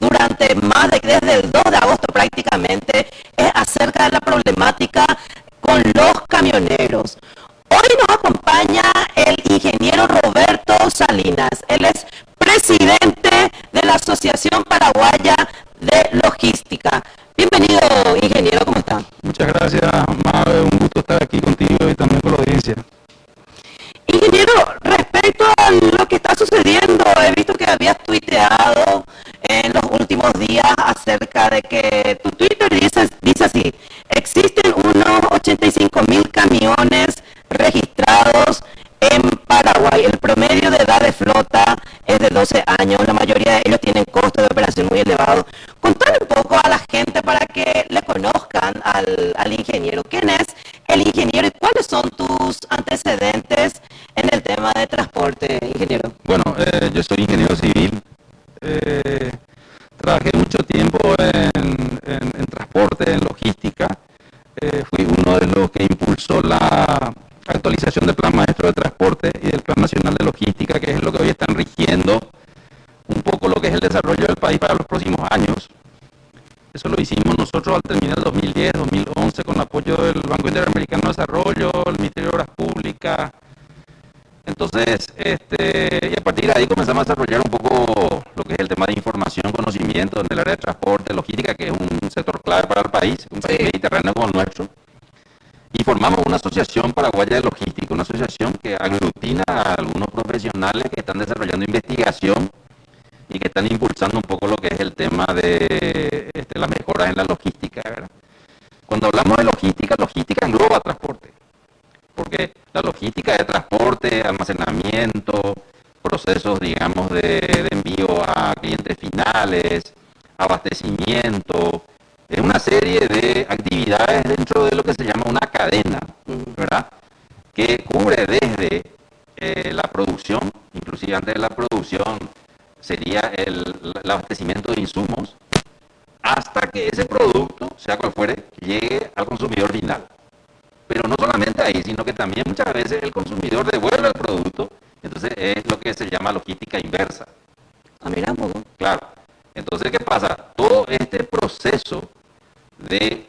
durante desde el 2 de agosto prácticamente, es acerca de la problemática con los camioneros. Hoy nos acompaña el ingeniero Roberto Salinas. Él es presidente de la Asociación Paraguaya de Logística. Bienvenido, ingeniero, ¿cómo está? Muchas gracias, Mabe, un gusto estar aquí contigo y también con la audiencia. Ingeniero, respecto a lo que está sucediendo, he visto que habías tuiteado en los últimos días acerca de que tu Twitter dice así: existen unos 85.000 camiones registrados en Paraguay. El promedio de edad de flota es de 12 años. La mayoría de ellos tienen costos de operación muy elevados. Contale un poco a la gente para que le conozcan al ingeniero. ¿Quién es el ingeniero y cuáles son tus antecedentes en el tema de transporte, ingeniero? Bueno, yo soy ingeniero civil. Trabajé mucho tiempo en transporte, en logística. Fui uno de los que impulsó la actualización del Plan Maestro de Transporte y del Plan Nacional de Logística, que es lo que hoy están rigiendo un poco lo que es el desarrollo del país para los próximos años. Eso lo hicimos nosotros al terminar el 2010-2011 con el apoyo del Banco Interamericano de Desarrollo, el Ministerio de Obras Públicas. Entonces, y a partir de ahí comenzamos a desarrollar un poco lo que es el tema de información, conocimiento en el área de transporte, logística, que es un sector clave para el país, un país mediterráneo como el nuestro. Y formamos una asociación paraguaya de logística, una asociación que aglutina a algunos profesionales que están desarrollando investigación y que están impulsando un poco lo que es el tema de las mejoras en la logística, ¿verdad? Cuando hablamos de logística, logística engloba transporte, porque la logística de transporte, almacenamiento, procesos, digamos, de envío a clientes finales, abastecimiento, es una serie de actividades dentro de lo que se llama una cadena, ¿verdad? Que cubre desde la producción, inclusive antes de la producción sería el abastecimiento de insumos, hasta que ese producto, sea cual fuere, llegue al consumidor final. Pero no solamente ahí, sino que también muchas veces el consumidor devuelve el producto, entonces es lo que se llama logística inversa. Ah, mira, claro. Entonces, ¿qué pasa? Todo este proceso de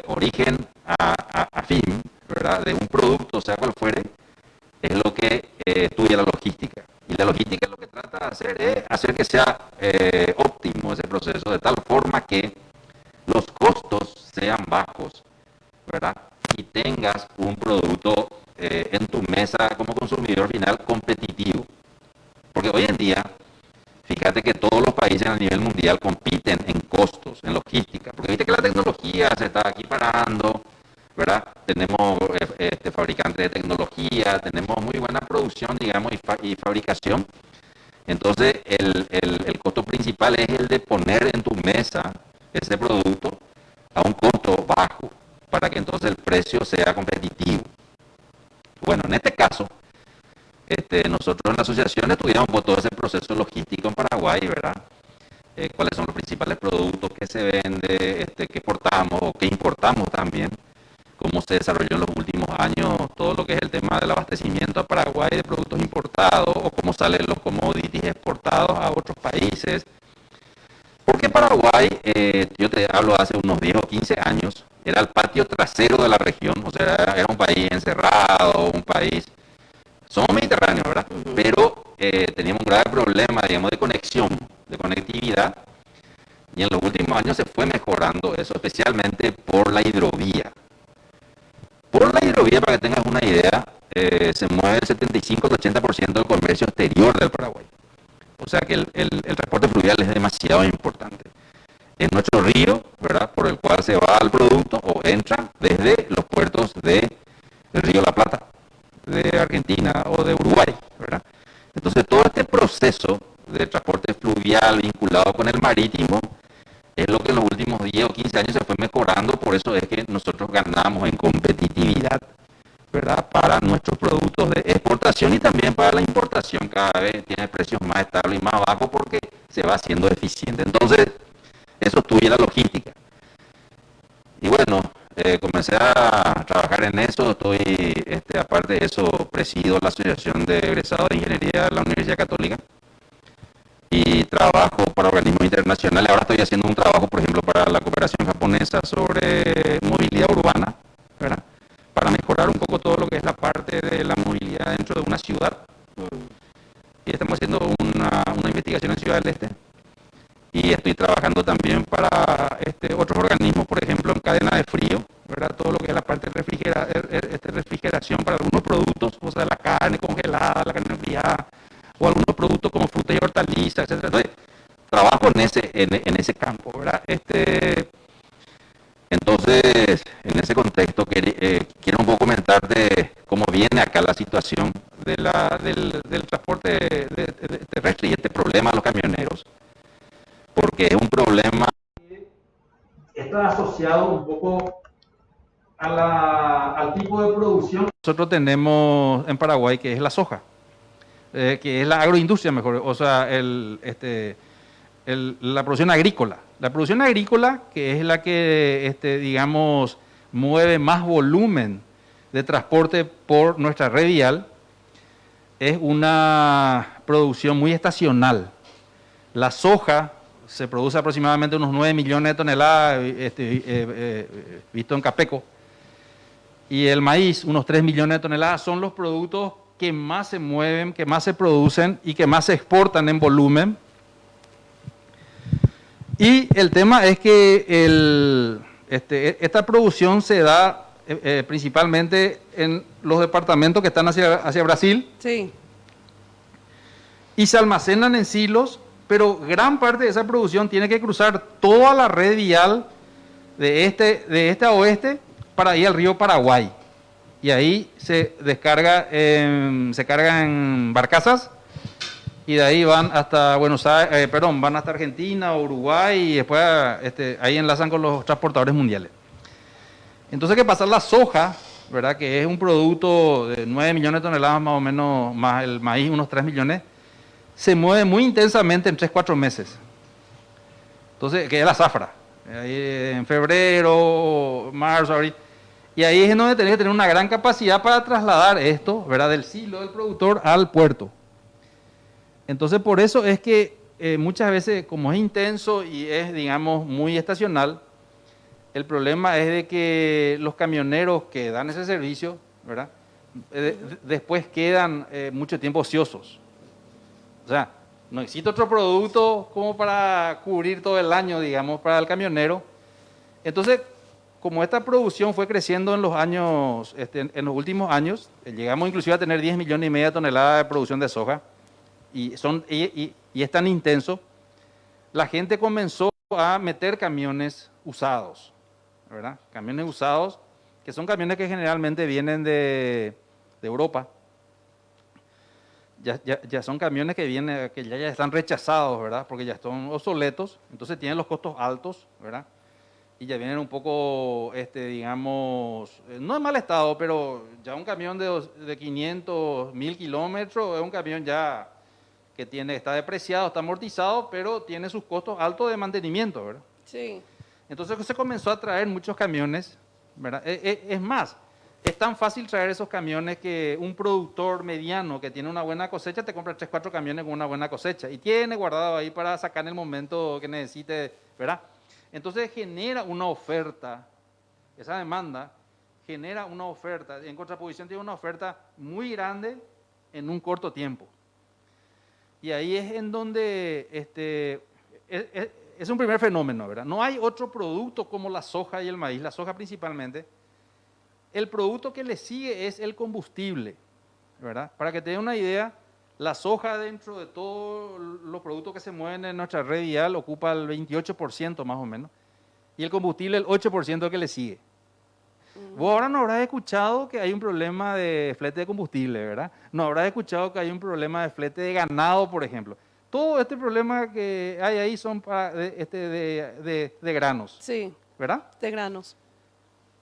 origen a fin, ¿verdad? De un producto, sea cual fuere, es lo que estudia la logística. Y la logística lo que trata de hacer es hacer que sea óptimo ese proceso, de tal forma que los costos sean bajos, ¿verdad? Y tengas un producto en tu mesa como consumidor final competitivo. Porque hoy en día, fíjate que todos los países a nivel mundial compiten en costos, en logística, porque viste que la tecnología se está equiparando, ¿verdad? Tenemos fabricantes de tecnología, tenemos muy buena producción, digamos, y fabricación. Entonces, el costo principal es el de poner en tu mesa ese producto a un costo bajo, para que entonces el precio sea competitivo. Bueno, en este caso, nosotros en la asociación estudiamos por todo ese proceso logístico en Paraguay, ¿verdad? Cuáles son los principales productos que se venden, que exportamos o que importamos también, cómo se desarrolló en los últimos años todo lo que es el tema del abastecimiento a Paraguay de productos importados, o cómo salen los commodities exportados a otros países. Porque Paraguay, yo te hablo hace unos 10 o 15 años, era el patio trasero de la región, o sea, era un país encerrado, un país... Somos mediterráneos, ¿verdad? Pero teníamos un grave problema, digamos, de conexión, de conectividad, y en los últimos años se fue mejorando eso, especialmente por la hidrovía. Por la hidrovía, para que tengas una idea, se mueve el 75 al 80% del comercio exterior del Paraguay. O sea que el transporte fluvial es demasiado importante. Es nuestro río, ¿verdad?, por el cual se va el producto o entra desde los puertos del río La Plata, de Argentina o de Uruguay, ¿verdad? Entonces todo este proceso de transporte fluvial vinculado con el marítimo es lo que en los últimos 10 o 15 años se fue mejorando, por eso es que nosotros ganamos en competitividad, ¿verdad?, para nuestros productos de exportación, y también para la importación cada vez tiene precios más estables y más bajos porque se va haciendo eficiente. Entonces, eso estudia la logística. Y bueno, comencé a trabajar en eso, aparte de eso, presido la Asociación de Egresados de Ingeniería de la Universidad Católica. Y trabajo para organismos internacionales. Ahora estoy haciendo un trabajo, por ejemplo, para la cooperación japonesa sobre movilidad urbana, ¿verdad? Para mejorar un poco todo lo que es la parte de la movilidad dentro de una ciudad. Y estamos haciendo una investigación en Ciudad del Este. Y estoy trabajando también para otros organismos, por ejemplo, en cadena de frío, ¿verdad? Todo lo que es la parte de refrigeración para algunos productos, o sea, la carne congelada, la carne enfriada, o algunos productos como frutas y hortalizas, etcétera. Entonces, trabajo en ese campo, ¿verdad? Entonces, en ese contexto, quiero un poco comentarte cómo viene acá la situación del transporte terrestre y este problema de los camioneros, porque es un problema. Está asociado un poco al tipo de producción que nosotros tenemos en Paraguay, que es la soja, que es la agroindustria mejor, o sea, la producción agrícola. La producción agrícola, que es la que, digamos, mueve más volumen de transporte por nuestra red vial, es una producción muy estacional. La soja se produce aproximadamente unos 9 millones de toneladas, visto en Capeco, y el maíz, unos 3 millones de toneladas, son los productos que más se mueven, que más se producen y que más se exportan en volumen. Y el tema es que esta producción se da principalmente en los departamentos que están hacia Brasil. Sí. Y se almacenan en silos, pero gran parte de esa producción tiene que cruzar toda la red vial de este a oeste para ir al río Paraguay. Y ahí se carga en barcazas y de ahí van hasta Buenos Aires, van hasta Argentina, Uruguay y después ahí enlazan con los transportadores mundiales. Entonces, ¿qué pasa? La soja, ¿verdad? Que es un producto de 9 millones de toneladas más o menos, más el maíz unos 3 millones, se mueve muy intensamente en 3-4 meses. Entonces, que es la zafra. Ahí en febrero, marzo, abril. Y ahí es donde tenés que tener una gran capacidad para trasladar esto, ¿verdad? Del silo del productor al puerto. Entonces, por eso es que muchas veces, como es intenso y es, digamos, muy estacional, el problema es de que los camioneros que dan ese servicio, ¿verdad? Después quedan mucho tiempo ociosos. O sea, no existe otro producto como para cubrir todo el año, digamos, para el camionero. Entonces, como esta producción fue creciendo en los últimos años, llegamos inclusive a tener 10 millones y medio de toneladas de producción de soja, y es tan intenso, la gente comenzó a meter camiones usados, ¿verdad? Camiones usados, que son camiones que generalmente vienen de Europa. Ya son camiones que ya están rechazados, ¿verdad? Porque ya están obsoletos, entonces tienen los costos altos, ¿verdad? Y ya vienen un poco, digamos, no en mal estado, pero ya un camión de 500, 1000 kilómetros es un camión ya que está depreciado, está amortizado, pero tiene sus costos altos de mantenimiento, ¿verdad? Sí. Entonces se comenzó a traer muchos camiones, ¿verdad? Es más, es tan fácil traer esos camiones que un productor mediano que tiene una buena cosecha te compra 3-4 camiones con una buena cosecha y tiene guardado ahí para sacar en el momento que necesite, ¿verdad? Entonces genera una oferta, esa demanda genera una oferta, en contraposición tiene una oferta muy grande en un corto tiempo. Y ahí es en donde es un primer fenómeno, ¿verdad? No hay otro producto como la soja y el maíz, la soja principalmente. El producto que le sigue es el combustible, ¿verdad? Para que te dé una idea, la soja dentro de todos los productos que se mueven en nuestra red vial ocupa el 28% más o menos, y el combustible el 8% que le sigue. Vos ahora no habrás escuchado que hay un problema de flete de combustible, ¿verdad? No habrás escuchado que hay un problema de flete de ganado, por ejemplo. Todo este problema que hay ahí son de granos. Sí. ¿Verdad? De granos.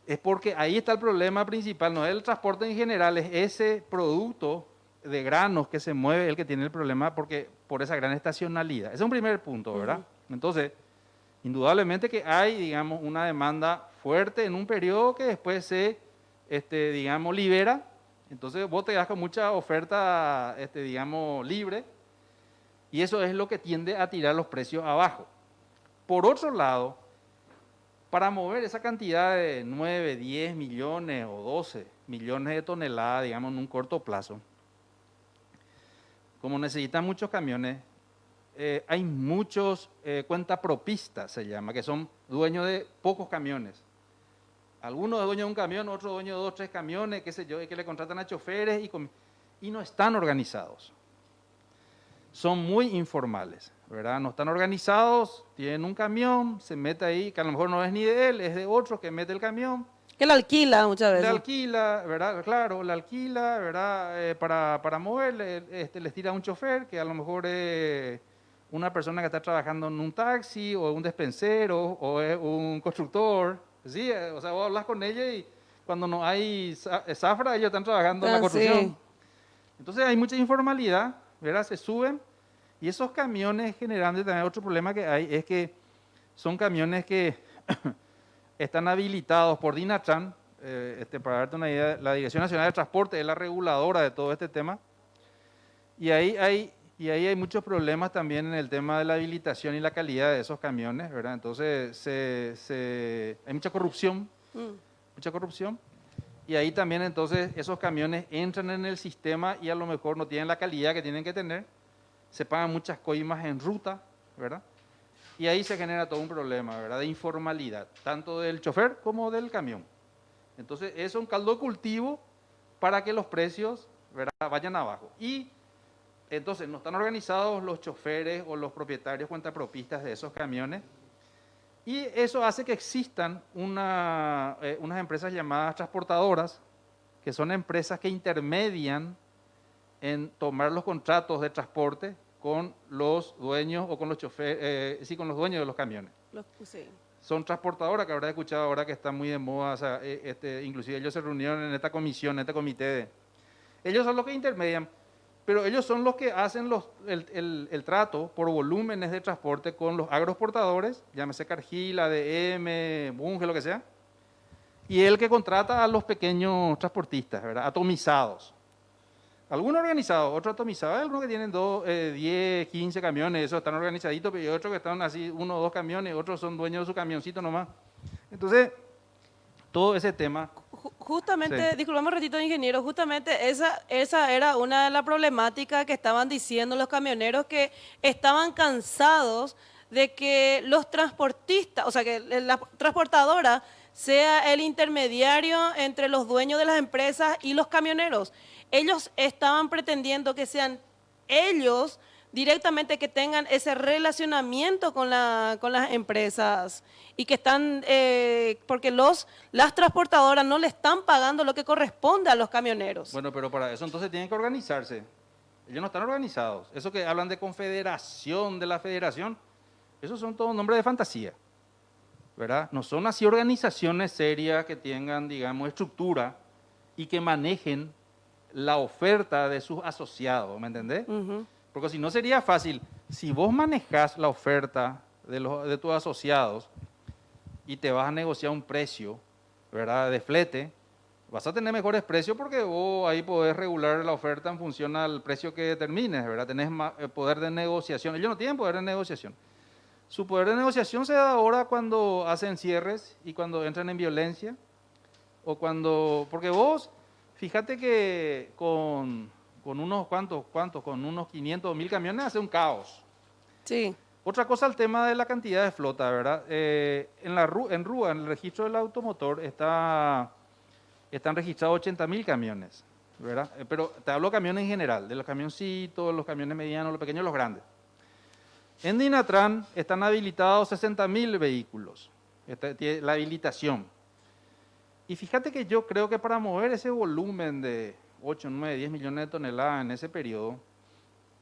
Es porque ahí está el problema principal, no es el transporte en general, es ese producto de granos que se mueve el que tiene el problema por esa gran estacionalidad. Ese es un primer punto, ¿verdad? Entonces, indudablemente que hay, digamos, una demanda fuerte en un periodo que después se, digamos, libera. Entonces vos te das con mucha oferta, digamos, libre. Y eso es lo que tiende a tirar los precios abajo. Por otro lado, para mover esa cantidad de 9, 10 millones o 12 millones de toneladas, digamos, en un corto plazo, como necesitan muchos camiones, hay muchos cuentapropistas, se llama, que son dueños de pocos camiones. Algunos es dueño de un camión, otro dueño de 2, 3 camiones, qué sé yo, y que le contratan a choferes y no están organizados. Son muy informales, ¿verdad? No están organizados, tienen un camión, se mete ahí, que a lo mejor no es ni de él, es de otro que mete el camión. Que lo alquila muchas veces. Le alquila, ¿verdad? Claro, le alquila, ¿verdad? Para moverle, les tira un chofer que a lo mejor es una persona que está trabajando en un taxi o un despensero o es un constructor, ¿sí? O sea, vos hablas con ella y cuando no hay zafra, ellos están trabajando en la construcción. Sí. Entonces hay mucha informalidad, ¿verdad? Se suben y esos camiones generalmente también otro problema que hay es que son camiones que están habilitados por DINATRAN, para darte una idea, la Dirección Nacional de Transporte es la reguladora de todo este tema, y ahí hay muchos problemas también en el tema de la habilitación y la calidad de esos camiones, ¿verdad? Entonces hay mucha corrupción, y ahí también entonces esos camiones entran en el sistema y a lo mejor no tienen la calidad que tienen que tener, se pagan muchas coimas en ruta, ¿verdad? Y ahí se genera todo un problema, ¿verdad? De informalidad, tanto del chofer como del camión. Entonces, eso es un caldo de cultivo para que los precios, ¿verdad?, vayan abajo. Y entonces, no están organizados los choferes o los propietarios cuentapropistas de esos camiones. Y eso hace que existan unas empresas llamadas transportadoras, que son empresas que intermedian en tomar los contratos de transporte con los dueños o con los choferes, con los dueños de los camiones. Sí. Son transportadoras que habrás escuchado ahora que están muy de moda, o sea, inclusive ellos se reunieron en esta comisión, en este comité. Ellos son los que intermedian, pero ellos son los que hacen el trato por volúmenes de transporte con los agroexportadores, llámese Cargill, ADM, Bunge, lo que sea, y el que contrata a los pequeños transportistas, ¿verdad?, atomizados. Algunos organizados, otros atomizados, hay algunos que tienen 10, 15 camiones, esos están organizaditos, pero hay otros que están así, 1 o 2 camiones, otros son dueños de su camioncito nomás. Entonces, todo ese tema. Justamente, Sí. disculpame un ratito, ingeniero, justamente esa era una de las problemáticas que estaban diciendo los camioneros, que estaban cansados de que los transportistas, o sea, que la transportadora sea el intermediario entre los dueños de las empresas y los camioneros. Ellos estaban pretendiendo que sean ellos directamente que tengan ese relacionamiento con las empresas y que están, porque las transportadoras no le están pagando lo que corresponde a los camioneros. Bueno, pero para eso entonces tienen que organizarse. Ellos no están organizados. Eso que hablan de confederación, de la federación, esos son todos nombres de fantasía, ¿verdad? No son así organizaciones serias que tengan, digamos, estructura y que manejen la oferta de sus asociados, ¿me entendés? Uh-huh. Porque si no sería fácil, si vos manejás la oferta de tus asociados y te vas a negociar un precio, ¿verdad?, de flete, vas a tener mejores precios porque vos ahí podés regular la oferta en función al precio que determines, ¿verdad? Tenés más poder de negociación. Ellos no tienen poder de negociación. Su poder de negociación se da ahora cuando hacen cierres y cuando entran en violencia o cuando, porque vos, fíjate que con unos con unos 500 mil camiones hace un caos. Sí. Otra cosa, el tema de la cantidad de flota, ¿verdad? En RUA, en el registro del automotor, están registrados 80.000 camiones, ¿verdad? Pero te hablo de camiones en general, de los camioncitos, los camiones medianos, los pequeños, los grandes. En DINATRAN están habilitados 60.000 vehículos, la habilitación. Y fíjate que yo creo que para mover ese volumen de 8, 9, 10 millones de toneladas en ese periodo,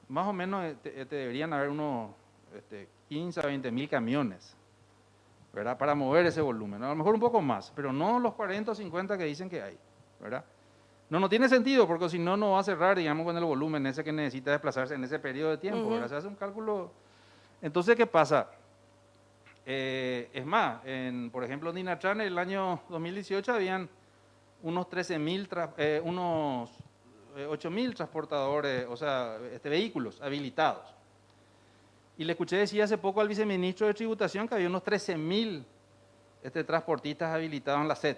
más o menos deberían haber unos 15 a 20.000 camiones, ¿verdad?, para mover ese volumen. A lo mejor un poco más, pero no los 40 o 50 que dicen que hay, ¿verdad? No tiene sentido, porque si no, no va a cerrar, digamos, con el volumen ese que necesita desplazarse en ese periodo de tiempo, ¿verdad? Se hace un cálculo. Entonces, ¿qué pasa? Es más, por ejemplo, en DINATRAN, en el año 2018 habían unos 8.000 transportadores, o sea, vehículos habilitados. Y le escuché decir hace poco al viceministro de Tributación que había unos 13.000 transportistas habilitados en la SED,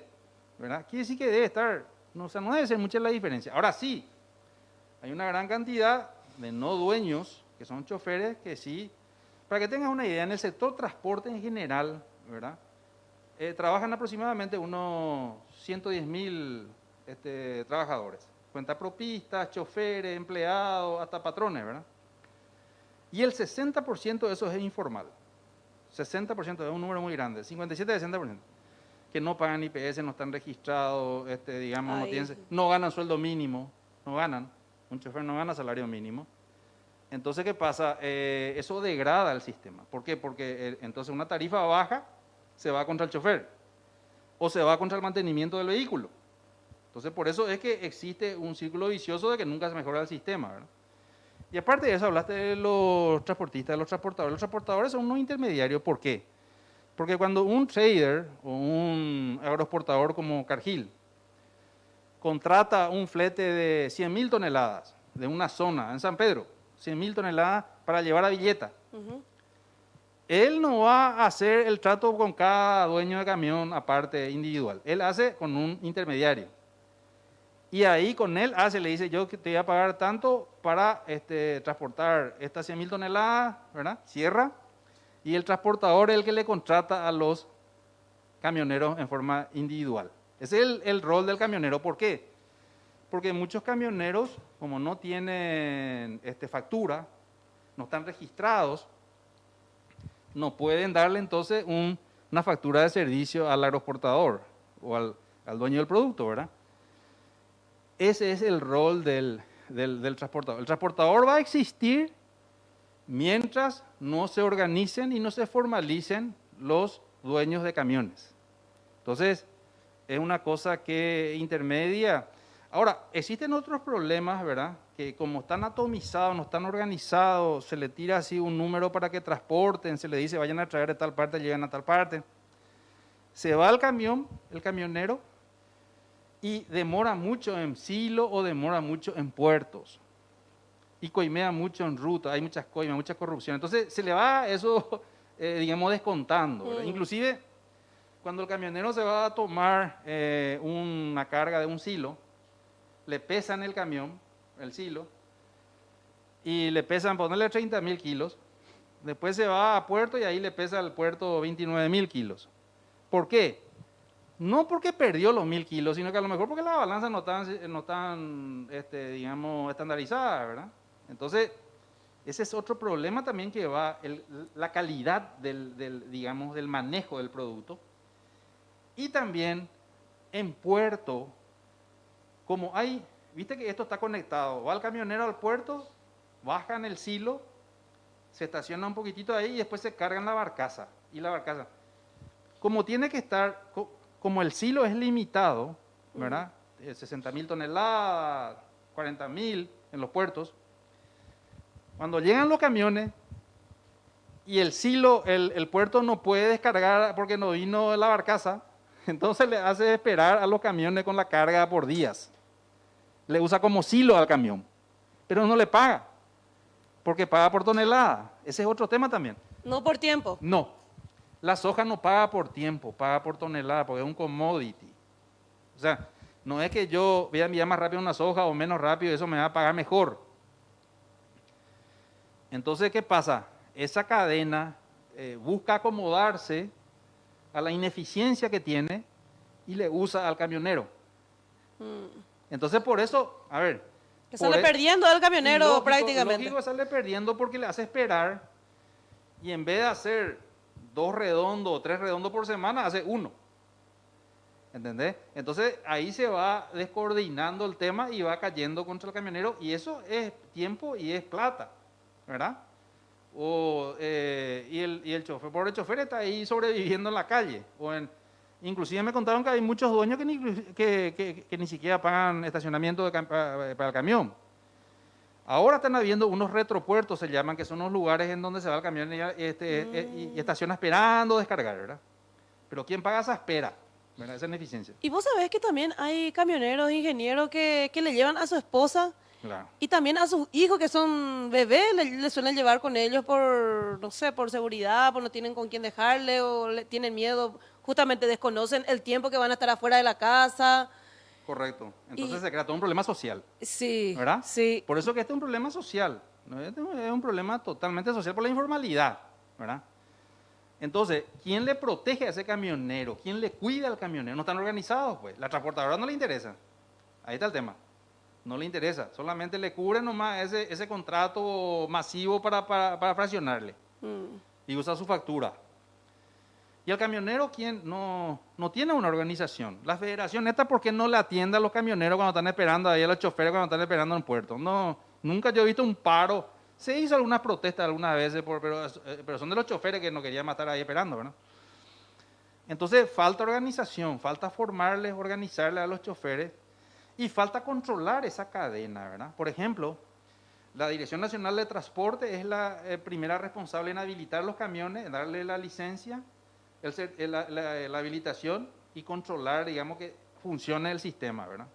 ¿verdad? Quiere decir que debe estar, no, o sea, no debe ser mucha la diferencia. Ahora sí, hay una gran cantidad de no dueños, que son choferes, que sí, para que tengas una idea, en el sector transporte en general, ¿verdad? Trabajan aproximadamente unos 110.000 trabajadores, cuentapropistas, choferes, empleados, hasta patrones, ¿verdad? Y el 60% de eso es informal. 60% es un número muy grande, 57-60%, que no pagan IPS, no están registrados, digamos, no ganan sueldo mínimo, no ganan, un chofer no gana salario mínimo. Entonces, ¿qué pasa? Eso degrada el sistema. ¿Por qué? Porque entonces una tarifa baja se va contra el chofer o se va contra el mantenimiento del vehículo. Entonces, por eso es que existe un círculo vicioso de que nunca se mejora el sistema, ¿verdad? Y aparte de eso, hablaste de los transportistas, de los transportadores. Los transportadores son unos intermediarios. ¿Por qué? Porque cuando un trader o un agroexportador como Cargill contrata un flete de 100.000 toneladas de una zona en San Pedro, 100.000 toneladas para llevar a Villeta, él no va a hacer el trato con cada dueño de camión aparte individual. Él hace con un intermediario. Y ahí con él le dice, yo te voy a pagar tanto para transportar estas 100.000 toneladas, ¿verdad? Cierra. Y el transportador es el que le contrata a los camioneros en forma individual. Ese es el rol del camionero. ¿Por qué? Porque muchos camioneros, como no tienen factura, no están registrados, no pueden darle entonces una factura de servicio al agroexportador o al dueño del producto, ¿verdad? Ese es el rol del transportador. El transportador va a existir mientras no se organicen y no se formalicen los dueños de camiones. Entonces, es una cosa que intermedia. Ahora, existen otros problemas, ¿verdad? Que como están atomizados, no están organizados, se le tira así un número para que transporten, se le dice vayan a traer de tal parte, llegan a tal parte. Se va el camión, el camionero, y demora mucho en silo o demora mucho en puertos. Y coimea mucho en ruta, hay muchas coimas, mucha corrupción. Entonces se le va eso, digamos, descontando. Inclusive, cuando el camionero se va a tomar una carga de un silo, le pesan el camión, el silo, y le pesan, ponerle 30.000 kilos. Después se va a puerto y ahí le pesa al puerto 29.000 kilos. ¿Por qué? No porque perdió los 1.000 kilos, sino que a lo mejor porque las balanzas no están digamos, estandarizadas, ¿verdad? Entonces, ese es otro problema también que va, la calidad digamos, del manejo del producto. Y también en puerto, como viste que esto está conectado, va el camionero al puerto, bajan el silo, se estaciona un poquitito ahí y después se cargan la barcaza. Y la barcaza, como tiene que estar, como el silo es limitado, ¿verdad? 60.000 toneladas, 40.000 en los puertos. Cuando llegan los camiones y el silo, el puerto no puede descargar porque no vino la barcaza, entonces le hace esperar a los camiones con la carga por días. Le usa como silo al camión, pero no le paga, porque paga por tonelada. Ese es otro tema también. No por tiempo. No, la soja no paga por tiempo, paga por tonelada, porque es un commodity. O sea, no es que yo voy a enviar más rápido una soja o menos rápido, eso me va a pagar mejor. Entonces, ¿qué pasa? Esa cadena busca acomodarse a la ineficiencia que tiene y le usa al camionero. Entonces, por eso, a ver. Que sale perdiendo el camionero lógico, prácticamente. Lógico, sale perdiendo porque le hace esperar y en vez de hacer 2 redondos o 3 redondos por semana, hace 1. ¿Entendés? Entonces, ahí se va descoordinando el tema y va cayendo contra el camionero y eso es tiempo y es plata, ¿verdad? Y el chofer, pobre chofer está ahí sobreviviendo en la calle. Inclusive me contaron que hay muchos dueños que ni siquiera pagan estacionamiento para el camión. Ahora están habiendo unos retropuertos, se llaman, que son los lugares en donde se va el camión y estaciona esperando descargar, ¿verdad? Pero ¿quién paga esa espera? ¿Verdad? Esa ineficiencia. Y vos sabés que también hay camioneros, ingenieros que le llevan a su esposa Claro. Y también a sus hijos que son bebés, le suelen llevar con ellos por, no sé, por seguridad, por no tienen con quién dejarle o le tienen miedo, justamente desconocen el tiempo que van a estar afuera de la casa. Correcto. Entonces Y se crea todo un problema social, sí, ¿verdad? sí. Por eso que este es un problema social, ¿no? Este es un problema totalmente social por la informalidad, ¿verdad? Entonces, ¿quién le protege a ese camionero? ¿Quién le cuida al camionero? No están organizados, pues. La transportadora no le interesa. Ahí está el tema. No le interesa. Solamente le cubre nomás ese contrato masivo para fraccionarle. Mm. Y usa su factura. Y el camionero, ¿quién? No tiene una organización. La federación esta, ¿por qué no le atiende a los camioneros cuando están esperando ahí, a los choferes cuando están esperando en el puerto? No, nunca yo he visto un paro. Se hizo algunas protestas algunas veces, pero son de los choferes que no querían matar ahí esperando, ¿verdad? Entonces, falta organización, falta formarles, organizarles a los choferes y falta controlar esa cadena, ¿verdad? Por ejemplo, la Dirección Nacional de Transporte es la primera responsable en habilitar los camiones, darle la licencia, la habilitación y controlar, digamos, que funcione el sistema, ¿verdad?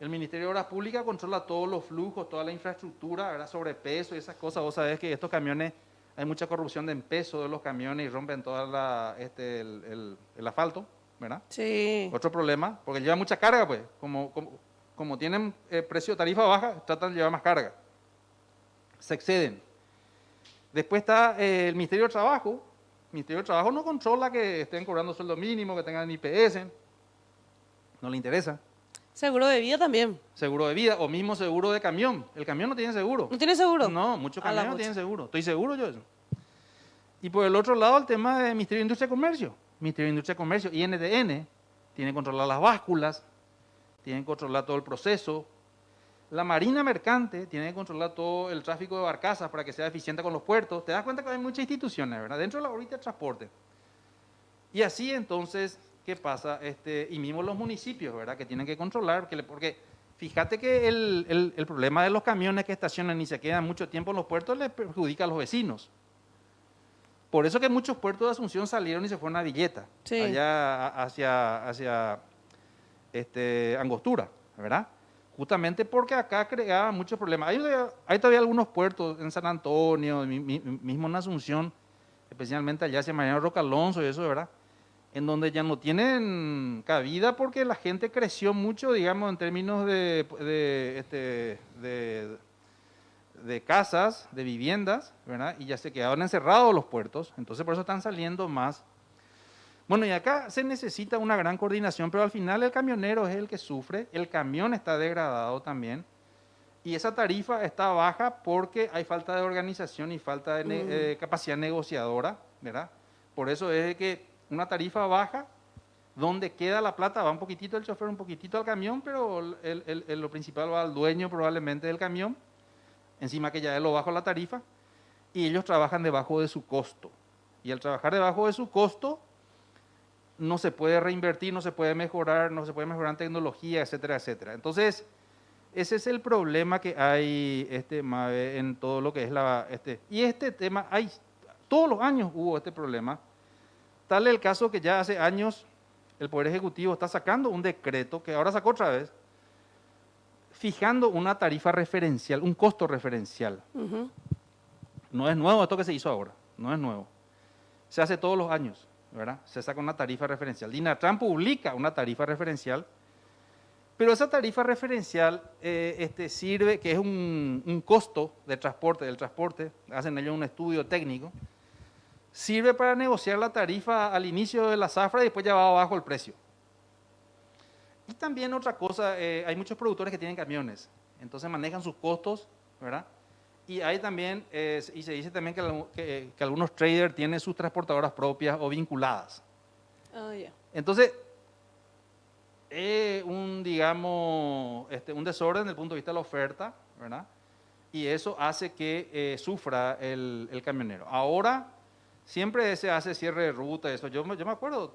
El Ministerio de Obras Públicas controla todos los flujos, toda la infraestructura, ¿verdad? Sobrepeso y esas cosas. Vos sabés que estos camiones, hay mucha corrupción de peso de los camiones y rompen todo el asfalto, ¿verdad? Sí. Otro problema, porque lleva mucha carga, pues. Como tienen precio tarifa baja, tratan de llevar más carga. Se exceden. Después está el Ministerio de Trabajo. El Ministerio de Trabajo no controla que estén cobrando sueldo mínimo, que tengan IPS. No le interesa. Seguro de vida también. Seguro de vida o mismo seguro de camión. El camión no tiene seguro. ¿No tiene seguro? No, muchos A la camiones no pucha. tienen seguro. Estoy seguro yo de eso. Y por el otro lado, el tema del Ministerio de Industria y Comercio. Ministerio de Industria y Comercio, INDN, tiene que controlar las básculas, tiene que controlar todo el proceso. La Marina Mercante tiene que controlar todo el tráfico de barcazas para que sea eficiente con los puertos. Te das cuenta que hay muchas instituciones, ¿verdad? Dentro de la órbita de transporte. Y así entonces, ¿qué pasa? Y mismo los municipios, ¿verdad? Que tienen que controlar, porque fíjate que el problema de los camiones que estacionan y se quedan mucho tiempo en los puertos les perjudica a los vecinos. Por eso que muchos puertos de Asunción salieron y se fueron a Villeta, Sí. allá hacia Angostura, ¿verdad? Justamente porque acá creaba muchos problemas. Hay todavía algunos puertos en San Antonio, mismo en Asunción, especialmente allá hacia Mariano Roca Alonso y eso, ¿verdad? En donde ya no tienen cabida porque la gente creció mucho, digamos, en términos de casas, de viviendas, ¿verdad? Y ya se quedaron encerrados los puertos, entonces por eso están saliendo más. Bueno, y acá se necesita una gran coordinación, pero al final el camionero es el que sufre, el camión está degradado también, y esa tarifa está baja porque hay falta de organización y falta de capacidad negociadora, ¿verdad? Por eso es que una tarifa baja, donde queda la plata, va un poquitito el chofer, un poquitito al camión, pero lo principal va al dueño probablemente del camión, encima que ya es lo bajo la tarifa, y ellos trabajan debajo de su costo. Y al trabajar debajo de su costo, no se puede reinvertir, no se puede mejorar en tecnología, etcétera, etcétera. Entonces, ese es el problema que hay, Mabe, en todo lo que es y este tema, todos los años hubo este problema. Tal es el caso que ya hace años el Poder Ejecutivo está sacando un decreto, que ahora sacó otra vez, fijando una tarifa referencial, un costo referencial. Ujú. No es nuevo esto que se hizo ahora, no es nuevo. Se hace todos los años, ¿verdad? Se saca una tarifa referencial. Dinatran publica una tarifa referencial, pero esa tarifa referencial sirve, que es un costo del transporte, hacen ellos un estudio técnico, sirve para negociar la tarifa al inicio de la zafra y después ya va abajo el precio. Y también otra cosa, hay muchos productores que tienen camiones, entonces manejan sus costos, ¿verdad? Y hay también, y se dice también que algunos traders tienen sus transportadoras propias o vinculadas. Ah, ya. Entonces, digamos, un desorden desde el punto de vista de la oferta, ¿verdad? Y eso hace que sufra el camionero. Ahora, siempre se hace cierre de ruta, eso. Yo me acuerdo,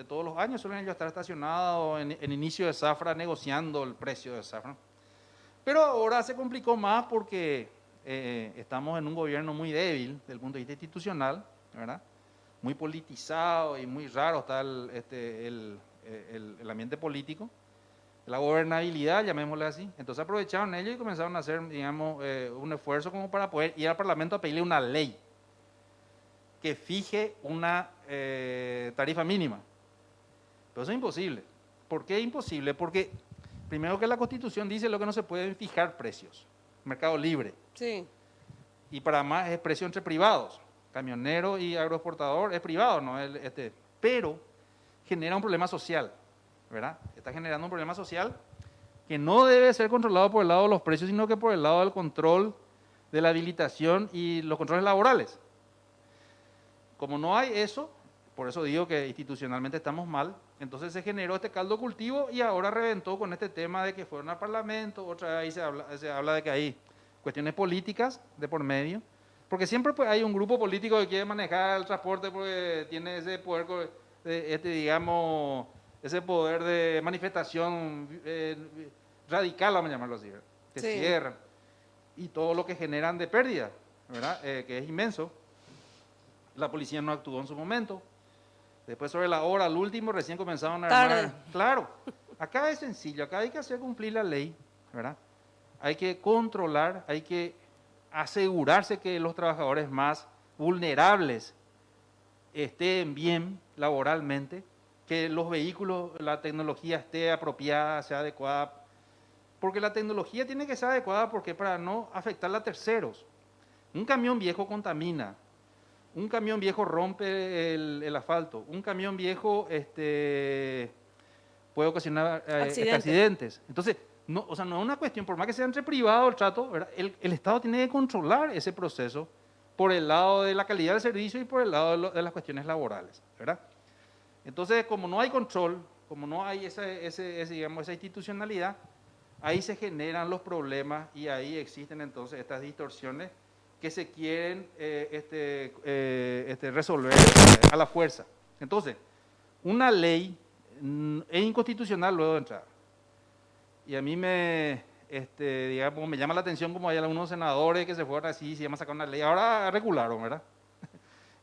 todos los años suelen ellos estar estacionados en inicio de zafra negociando el precio de zafra. Pero ahora se complicó más porque estamos en un gobierno muy débil desde el punto de vista institucional, ¿verdad? Muy politizado y muy raro está el ambiente político. la gobernabilidad, llamémosle así. Entonces aprovecharon ellos y comenzaron a hacer, digamos, un esfuerzo como para poder ir al Parlamento a pedirle una ley que fije una tarifa mínima. Pero eso es imposible. ¿Por qué es imposible? Porque primero que la Constitución dice lo que no se pueden fijar precios, mercado libre. Sí. Y para más es precio entre privados, camionero y agroexportador es privado, ¿no? Pero genera un problema social, ¿verdad? Está generando un problema social que no debe ser controlado por el lado de los precios, sino que por el lado del control de la habilitación y los controles laborales. Como no hay eso, por eso digo que institucionalmente estamos mal, entonces se generó este caldo cultivo y ahora reventó con este tema de que fueron al Parlamento, otra vez se habla de que hay cuestiones políticas de por medio, porque siempre pues, hay un grupo político que quiere manejar el transporte porque tiene ese poder, digamos, ese poder de manifestación radical, vamos a llamarlo así, ¿verdad? Que Sí. cierran y todo lo que generan de pérdida, ¿verdad? Que es inmenso. La policía no actuó en su momento. Después sobre la hora, al último, recién comenzaron a armar. Tarde. Claro, acá es sencillo, acá hay que hacer cumplir la ley, ¿verdad? Hay que controlar, hay que asegurarse que los trabajadores más vulnerables estén bien laboralmente, que los vehículos, la tecnología esté apropiada, sea adecuada, porque la tecnología tiene que ser adecuada porque para no afectar a terceros. Un camión viejo contamina, un camión viejo rompe el asfalto, un camión viejo puede ocasionar accidentes. Entonces, no, o sea, no es una cuestión, por más que sea entre privados el trato, ¿verdad? El Estado tiene que controlar ese proceso por el lado de la calidad del servicio y por el lado de las cuestiones laborales, ¿verdad? Entonces, como no hay control, como no hay digamos, esa institucionalidad, ahí se generan los problemas y ahí existen entonces estas distorsiones que se quieren resolver a la fuerza. Entonces, una ley es inconstitucional luego de entrar. Y a mí digamos, me llama la atención como hay algunos senadores que se fueron así, se llama sacar una ley, ahora regularon, ¿verdad?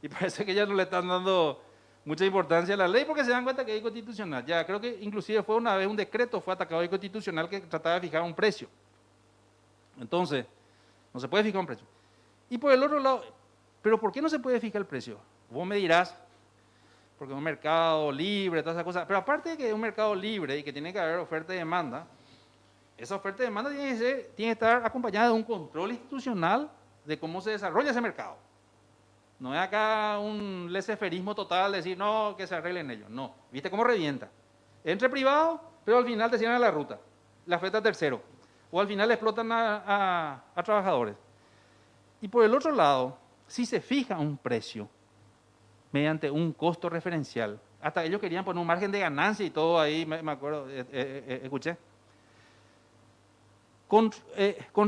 Y parece que ya no le están dando mucha importancia a la ley porque se dan cuenta que es inconstitucional. Ya creo que inclusive fue una vez un decreto, fue atacado inconstitucional que trataba de fijar un precio. Entonces, no se puede fijar un precio. Y por el otro lado, ¿pero por qué no se puede fijar el precio? Vos me dirás, porque es un mercado libre, todas esas cosas. Pero aparte de que es un mercado libre y que tiene que haber oferta y demanda, esa oferta y demanda tiene que estar acompañada de un control institucional de cómo se desarrolla ese mercado. No es acá un laissez-fairismo total, decir, no, que se arreglen ellos. No, ¿viste cómo revienta? Entre privados, pero al final te cierran la ruta, la oferta tercero. O al final explotan a trabajadores. Y por el otro lado, si se fija un precio mediante un costo referencial, hasta ellos querían poner un margen de ganancia y todo ahí, me acuerdo, escuché. Con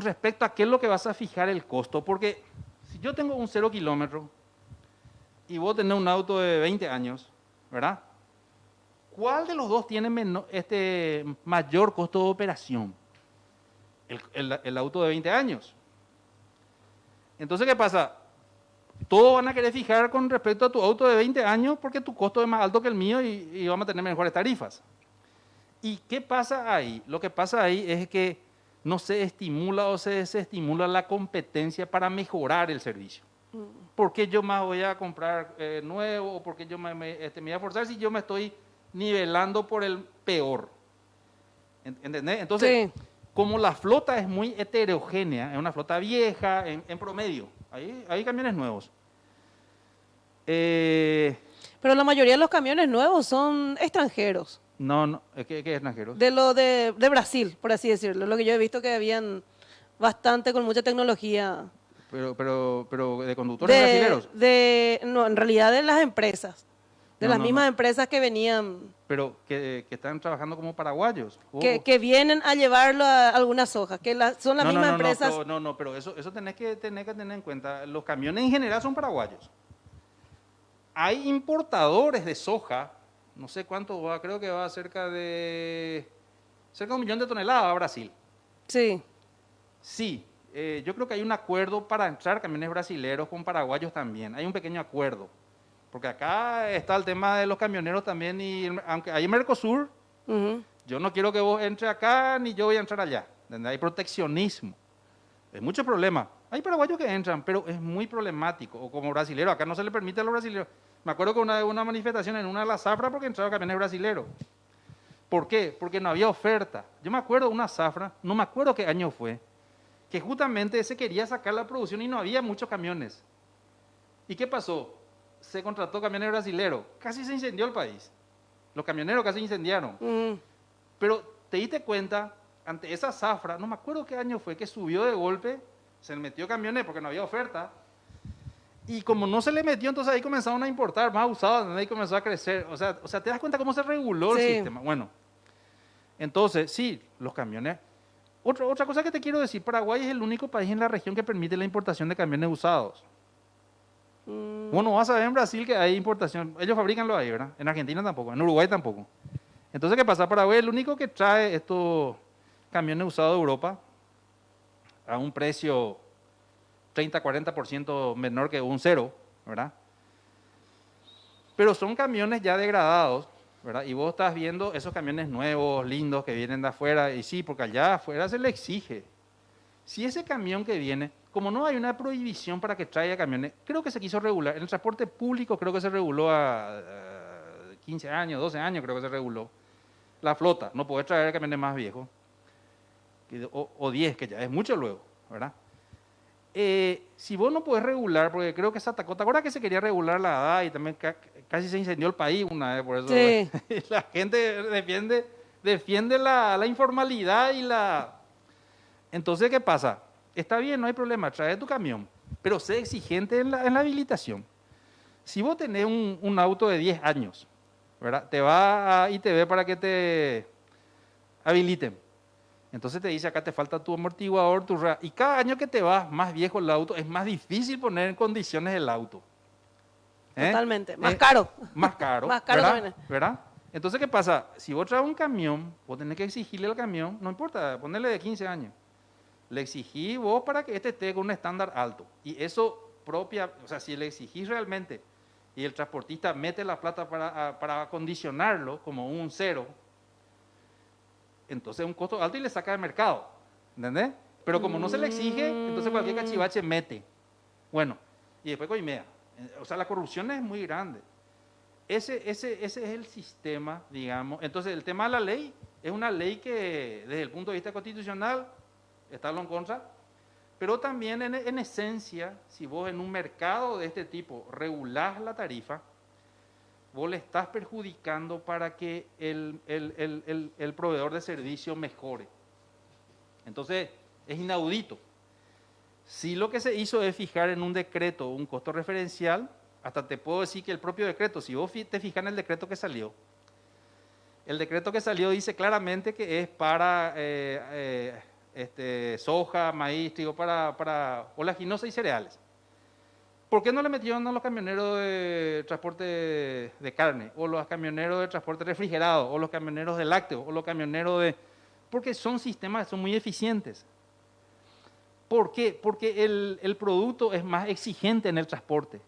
respecto a qué es lo que vas a fijar el costo, porque si yo tengo un 0 kilómetro y vos tenés un auto de 20 años, ¿verdad? ¿Cuál de los dos tiene mayor costo de operación? El auto de 20 años. Entonces, ¿qué pasa? Todos van a querer fijar con respecto a tu auto de 20 años porque tu costo es más alto que el mío y vamos a tener mejores tarifas. ¿Y qué pasa ahí? Lo que pasa ahí es que no se estimula o se desestimula la competencia para mejorar el servicio. ¿Por qué yo más voy a comprar nuevo o por qué yo me voy a forzar si yo me estoy nivelando por el peor? ¿Entendés? Entonces, sí. Como la flota es muy heterogénea, es una flota vieja en promedio, hay camiones nuevos. Pero la mayoría de los camiones nuevos son extranjeros. No, ¿qué extranjeros? De Brasil, por así decirlo. Lo que yo he visto que habían bastante con mucha tecnología. Pero de conductores brasileños. No, en realidad de las empresas. De las mismas empresas que venían. Pero que están trabajando como paraguayos. Que vienen a llevarlo a algunas hojas, que son las mismas empresas. Pero eso tenés que tener en cuenta. Los camiones en general son paraguayos. Hay importadores de soja, no sé cuánto va, creo que va cerca de 1 millón de toneladas a Brasil. Sí. Sí, yo creo que hay un acuerdo para entrar camiones brasileros con paraguayos también. Hay un pequeño acuerdo. Porque acá está el tema de los camioneros también, y aunque hay Mercosur, yo no quiero que vos entre acá ni yo voy a entrar allá. ¿Entendés? Hay proteccionismo. Es mucho problema. Hay paraguayos que entran, pero es muy problemático. O como brasilero, acá no se le permite a los brasileños. Me acuerdo que una manifestación en una de las zafras porque entraron camiones brasileros. ¿Por qué? Porque no había oferta. Yo me acuerdo de una zafra, no me acuerdo qué año fue, que justamente se quería sacar la producción y no había muchos camiones. ¿Y qué pasó? Se contrató camiones brasileros. Casi se incendió el país. Los camioneros casi incendiaron. Pero te diste cuenta, ante esa zafra, no me acuerdo qué año fue, que subió de golpe, se le metió camiones porque no había oferta. Y como no se le metió, entonces ahí comenzaron a importar más usados, ahí comenzó a crecer. O sea, te das cuenta cómo se reguló el sistema. Bueno, entonces, sí, los camiones. Otra cosa que te quiero decir, Paraguay es el único país en la región que permite la importación de camiones usados. Bueno, vas a ver en Brasil que hay importación, ellos fabricanlo ahí, ¿verdad? En Argentina tampoco, en Uruguay tampoco. Entonces, ¿qué pasa? Paraguay es el único que trae estos camiones usados de Europa a un precio 30-40% menor que un cero, ¿verdad? Pero son camiones ya degradados, ¿verdad? Y vos estás viendo esos camiones nuevos, lindos, que vienen de afuera, y sí, porque allá afuera se le exige. Si ese camión que viene, como no hay una prohibición para que traiga camiones, creo que se quiso regular. En el transporte público creo que se reguló a 15 años, 12 años creo que se reguló. La flota, no podés traer camiones más viejos, o 10, que ya es mucho luego, ¿verdad? Si vos no podés regular, porque creo que se atacó, ¿te acuerdas que se quería regular la edad y también casi se incendió el país una vez? Por eso Sí. la gente defiende la informalidad y la... Entonces, ¿qué pasa? Está bien, no hay problema, trae tu camión, pero sé exigente en la habilitación. Si vos tenés un auto de 10 años, ¿verdad? Te va a ITV para que te habiliten. Entonces te dice, acá te falta tu amortiguador, y cada año que te vas más viejo el auto, es más difícil poner en condiciones el auto. Totalmente. Más caro. Más caro. Más caro ¿verdad? también. ¿Verdad? Entonces, ¿qué pasa? Si vos traes un camión, vos tenés que exigirle al camión, no importa, ponerle de 15 años. Le exigís vos para que este esté con un estándar alto. Y eso propia, o sea, si le exigís realmente y el transportista mete la plata para acondicionarlo como un cero, entonces es un costo alto y le saca de mercado. ¿Entendés? Pero como no se le exige, entonces cualquier cachivache mete. Bueno, y después coimea. O sea, la corrupción es muy grande. Ese es el sistema, digamos. Entonces, el tema de la ley es una ley que, desde el punto de vista constitucional, está en contra, pero también en esencia, si vos en un mercado de este tipo regulás la tarifa, vos le estás perjudicando para que el proveedor de servicio mejore. Entonces, es inaudito. Si lo que se hizo es fijar en un decreto un costo referencial, hasta te puedo decir que el propio decreto, si vos te fijas en el decreto que salió, el decreto que salió dice claramente que es para soja, maíz, trigo, para oleaginosa y cereales. ¿Por qué no le metieron a los camioneros de transporte de carne, o los camioneros de transporte refrigerado, o los camioneros de lácteos, o los camioneros de... Porque son sistemas que son muy eficientes. ¿Por qué? Porque el producto es más exigente en el transporte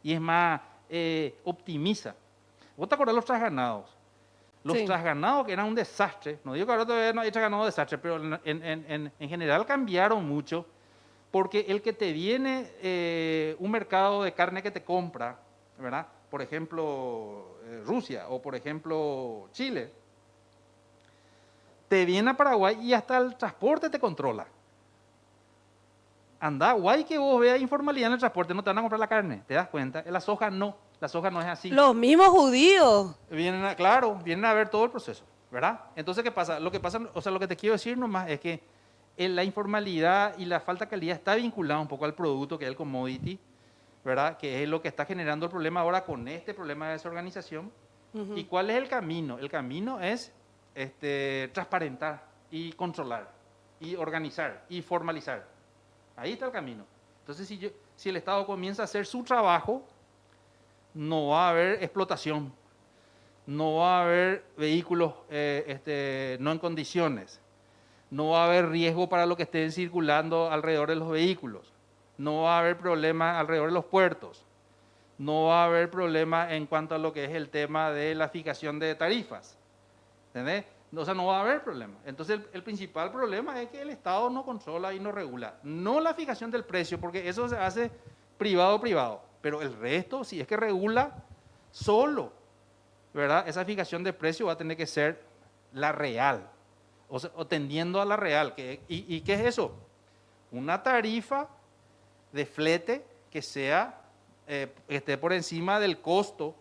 y es más optimiza. ¿Vos te acordás de los trasganados? Los Sí. trasganados que eran un desastre, no digo que ahora todavía no hay trasganados desastre, pero en general cambiaron mucho, porque el que te viene un mercado de carne que te compra, ¿verdad? Por ejemplo, Rusia o por ejemplo Chile, te viene a Paraguay y hasta el transporte te controla. Anda, guay que vos veas informalidad en el transporte, no te van a comprar la carne, ¿te das cuenta? La soja no es así. Los mismos judíos. Vienen a ver todo el proceso, ¿verdad? Entonces, ¿qué pasa? Lo que te quiero decir nomás es que la informalidad y la falta de calidad está vinculada un poco al producto, que es el commodity, ¿verdad? Que es lo que está generando el problema ahora con este problema de desorganización. ¿Y cuál es el camino? El camino es transparentar y controlar y organizar y formalizar. Ahí está el camino. Entonces, si el Estado comienza a hacer su trabajo, no va a haber explotación, no va a haber vehículos no en condiciones, no va a haber riesgo para los que estén circulando alrededor de los vehículos, no va a haber problemas alrededor de los puertos, no va a haber problemas en cuanto a lo que es el tema de la fijación de tarifas. ¿Entendés? O sea, no va a haber problema. Entonces, el principal problema es que el Estado no controla y no regula. No la fijación del precio, porque eso se hace privado, pero el resto, si es que regula solo, ¿verdad? Esa fijación de precio va a tener que ser la real, o tendiendo a la real. ¿Y qué es eso? Una tarifa de flete que sea, esté por encima del costo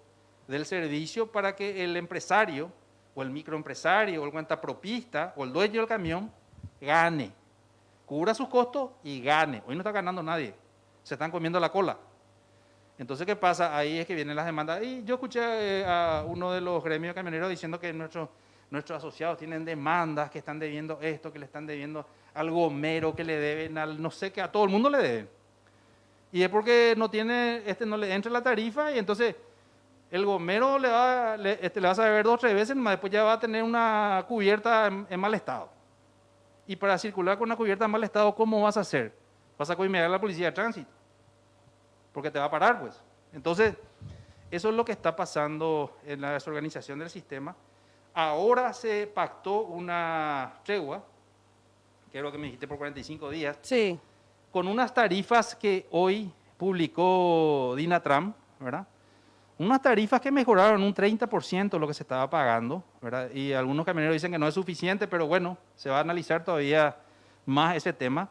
del servicio para que el empresario o el microempresario o el cuentapropista o el dueño del camión gane, cubra sus costos y gane. Hoy no está ganando nadie, se están comiendo la cola. Entonces, ¿qué pasa? Ahí es que vienen las demandas. Y yo escuché a uno de los gremios camioneros diciendo que nuestros asociados tienen demandas, que están debiendo esto, que le están debiendo al gomero, que le deben al no sé qué, a todo el mundo le deben. Y es porque no le entra la tarifa y entonces el gomero le va a deber 2 o 3 veces, más después ya va a tener una cubierta en mal estado. Y para circular con una cubierta en mal estado, ¿cómo vas a hacer? Vas a coimear a la policía de tránsito, porque te va a parar, pues. Entonces, eso es lo que está pasando en la desorganización del sistema. Ahora se pactó una tregua, que es lo que me dijiste, por 45 días, Sí. con unas tarifas que hoy publicó Dinatram, ¿verdad? Unas tarifas que mejoraron un 30% lo que se estaba pagando, ¿verdad? Y algunos camioneros dicen que no es suficiente, pero bueno, se va a analizar todavía más ese tema.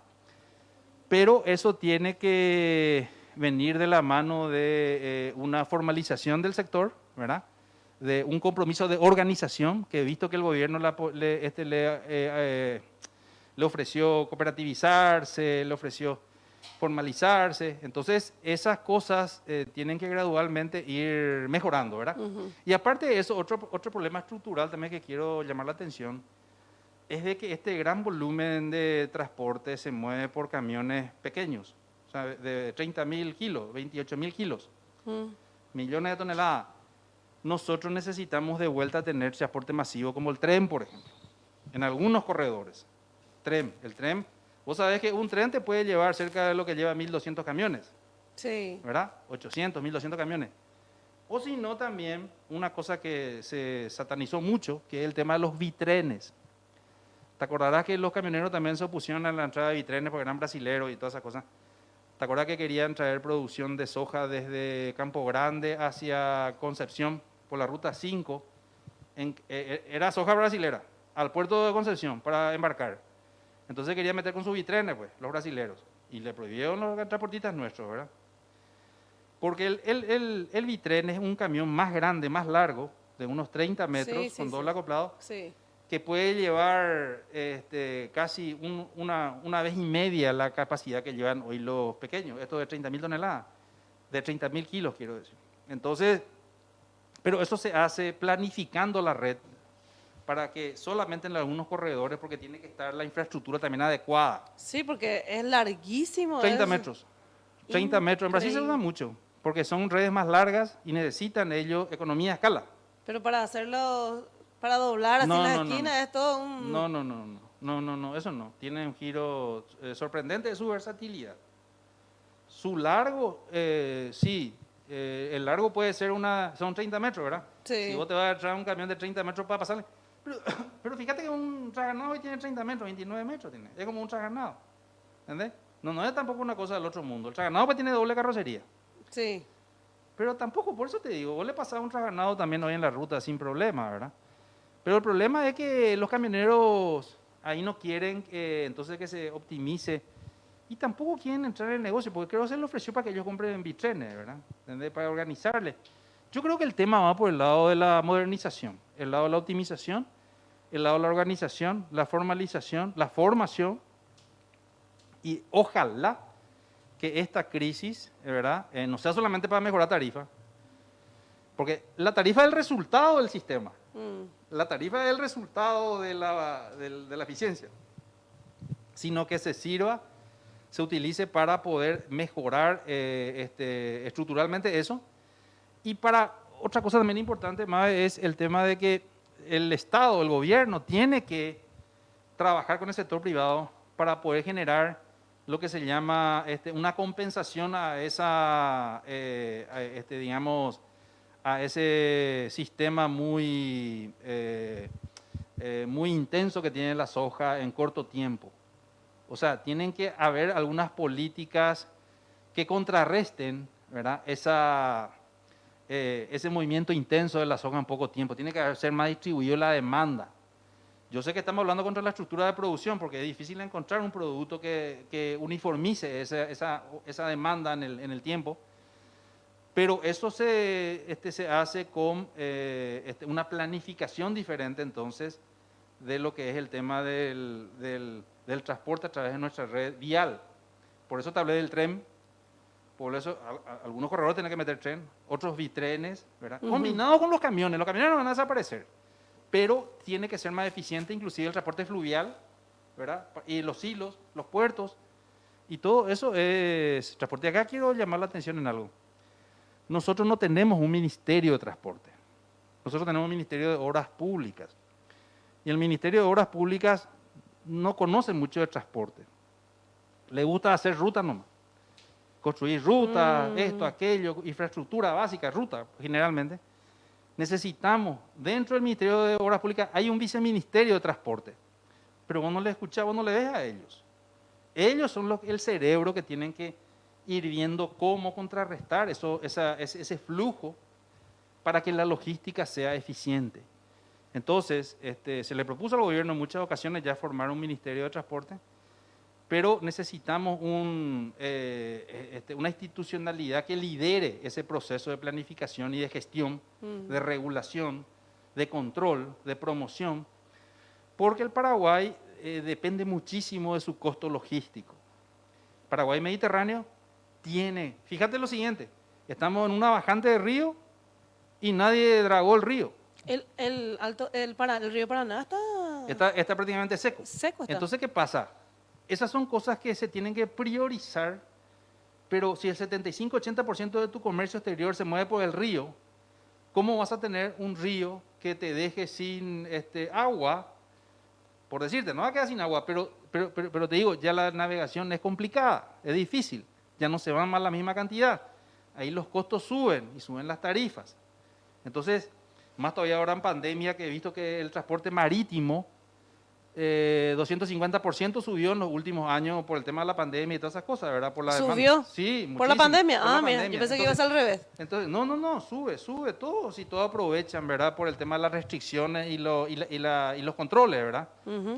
Pero eso tiene que venir de la mano de una formalización del sector, ¿verdad? De un compromiso de organización, que he visto que el gobierno le ofreció cooperativizarse, le ofreció formalizarse. Entonces, esas cosas tienen que gradualmente ir mejorando, ¿verdad? Ujú. Y aparte de eso, otro problema estructural también que quiero llamar la atención es de que este gran volumen de transporte se mueve por camiones pequeños, o sea, de 30.000 kilos, 28.000 kilos, Mm. millones de toneladas. Nosotros necesitamos de vuelta tener transporte masivo como el tren, por ejemplo, en algunos corredores. El tren, vos sabés que un tren te puede llevar cerca de lo que lleva 1.200 camiones, Sí. ¿verdad? 800, 1.200 camiones. O si no, también una cosa que se satanizó mucho, que es el tema de los bitrenes. ¿Te acordarás que los camioneros también se opusieron a la entrada de bitrenes porque eran brasileros y todas esas cosas? ¿Te acuerdas que querían traer producción de soja desde Campo Grande hacia Concepción por la ruta 5? Era soja brasilera, al puerto de Concepción para embarcar. Entonces querían meter con sus bitrenes, pues, los brasileros. Y le prohibieron los transportistas nuestros, ¿verdad? Porque el bitren es un camión más grande, más largo, de unos 30 metros, Sí, sí, con sí. doble acoplado, Sí. que puede llevar casi una vez y media la capacidad que llevan hoy los pequeños, esto de 30.000 toneladas, de 30.000 kilos, quiero decir. Entonces, pero eso se hace planificando la red para que solamente en algunos corredores, porque tiene que estar la infraestructura también adecuada. Sí, porque es larguísimo. 30 es metros. 30 metros. En Brasil se usa increíble. mucho, porque son redes más largas y necesitan ellos economía de escala. Pero para hacerlo, para doblar así No, las no, no, esquinas no. es todo un... No, eso no. Tiene un giro sorprendente de su versatilidad. Su largo, sí, el largo puede ser son 30 metros, ¿verdad? Sí. Si vos te vas a traer un camión de 30 metros para pasarle. Pero fíjate que un trasganado hoy tiene 30 metros, 29 metros tiene. Es como un trasganado. ¿Entendés? No es tampoco una cosa del otro mundo. El trasganado pues tiene doble carrocería. Sí. Pero tampoco, por eso te digo, vos le pasás un trasganado también hoy en la ruta sin problema, ¿verdad? Pero el problema es que los camioneros ahí no quieren entonces que se optimice y tampoco quieren entrar en el negocio, porque creo que se le ofreció para que ellos compren bitrenes, ¿verdad? ¿Entendés? Para organizarle. Yo creo que el tema va por el lado de la modernización, el lado de la optimización, el lado de la organización, la formalización, la formación, y ojalá que esta crisis, ¿verdad? No sea solamente para mejorar tarifa, porque la tarifa es el resultado del sistema. La tarifa es el resultado de la eficiencia, sino que se utilice para poder mejorar estructuralmente eso. Y para otra cosa también importante más es el tema de que el Estado, el gobierno, tiene que trabajar con el sector privado para poder generar lo que se llama una compensación a digamos, a ese sistema muy muy intenso que tiene la soja en corto tiempo. O sea, tienen que haber algunas políticas que contrarresten, ¿verdad? Ese movimiento intenso de la soja en poco tiempo. Tiene que ser más distribuido la demanda. Yo sé que estamos hablando contra la estructura de producción porque es difícil encontrar un producto que uniformice esa demanda en el tiempo, pero eso se hace con una planificación diferente entonces de lo que es el tema del transporte a través de nuestra red vial. Por eso te hablé del tren, por eso algunos corredores tienen que meter tren, otros bitrenes, ¿verdad? Combinados con los camiones no van a desaparecer, pero tiene que ser más eficiente inclusive el transporte fluvial, ¿verdad? Y los hilos, los puertos, y todo eso es transporte. Acá quiero llamar la atención en algo. Nosotros no tenemos un ministerio de transporte, nosotros tenemos un ministerio de obras públicas, y el ministerio de obras públicas no conoce mucho de transporte, le gusta hacer ruta nomás. Construir ruta, esto, aquello, infraestructura básica, ruta, generalmente. Necesitamos, dentro del Ministerio de Obras Públicas hay un viceministerio de transporte, pero vos no le escuchás, vos no le ves a ellos. Ellos son el cerebro que tienen que ir viendo cómo contrarrestar ese flujo para que la logística sea eficiente. Entonces, se le propuso al gobierno en muchas ocasiones ya formar un Ministerio de Transporte, pero necesitamos una institucionalidad que lidere ese proceso de planificación y de gestión, de regulación, de control, de promoción, porque el Paraguay depende muchísimo de su costo logístico. Paraguay Mediterráneo fíjate lo siguiente, estamos en una bajante de río y nadie dragó el río. El río Paraná Está prácticamente seco. Seco está. Entonces, ¿qué pasa? Esas son cosas que se tienen que priorizar, pero si el 75-80% de tu comercio exterior se mueve por el río, ¿cómo vas a tener un río que te deje sin agua? Por decirte, no va a quedar sin agua, pero te digo, ya la navegación es complicada, es difícil, ya no se van más la misma cantidad. Ahí los costos suben y suben las tarifas. Entonces, más todavía ahora en pandemia, que he visto que el transporte marítimo 250% subió en los últimos años por el tema de la pandemia y todas esas cosas, ¿verdad? Por la ¿Subió? demanda. Sí, ¿Por la muchísimo, pandemia? por la Mira, pandemia. yo pensé que iba a ser al revés. Entonces, no, sube todo, si todos aprovechan, ¿verdad? Por el tema de las restricciones y los controles, ¿verdad?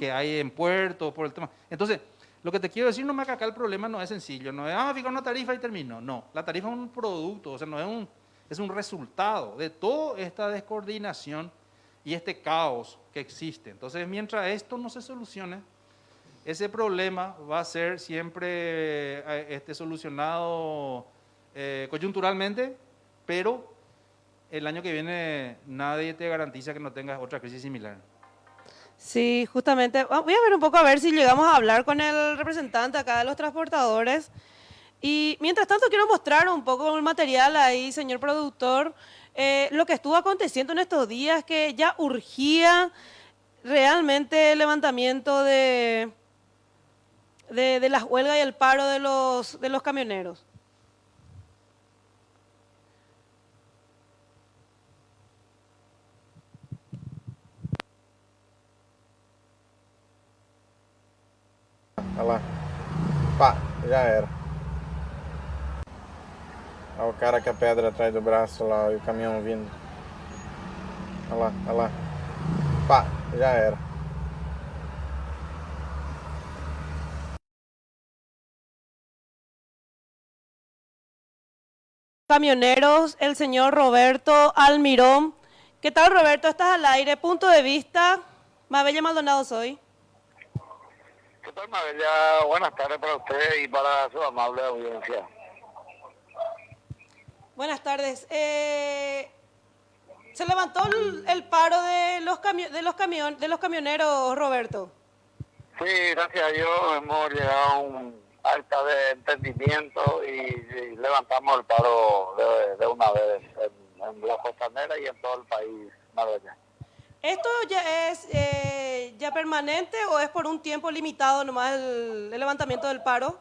Que hay en puertos, por el tema. Entonces, lo que te quiero decir, nomás que acá el problema no es sencillo, no es, fijar una tarifa y termino. No, la tarifa es un producto, o sea, es un resultado de toda esta descoordinación y este caos que existe. Entonces, mientras esto no se solucione, ese problema va a ser siempre solucionado coyunturalmente, pero el año que viene nadie te garantiza que no tengas otra crisis similar. Sí, justamente. Voy a ver un poco a ver si llegamos a hablar con el representante acá de los transportadores. Y mientras tanto quiero mostrar un poco el material ahí, señor productor, lo que estuvo aconteciendo en estos días, que ya urgía realmente el levantamiento de las huelgas y el paro de los camioneros. Olha lá. Pá, já era. Olha o cara com a pedra atrás do braço lá e o caminhão vindo. Olha lá, olha lá. Pá, já era. Camioneros, el señor Roberto Almirón. ¿Qué tal, Roberto? Estás al aire. Punto de vista. Mabella Maldonado soy. ¿Qué tal, Mabella? Buenas tardes para usted y para su amable audiencia. Buenas tardes. Se levantó el paro de los camioneros, Roberto. Sí, gracias a Dios hemos llegado a un alta de entendimiento y levantamos el paro de una vez en la costanera y en todo el país, Mabella. ¿Esto ya es ya permanente o es por un tiempo limitado nomás el levantamiento del paro?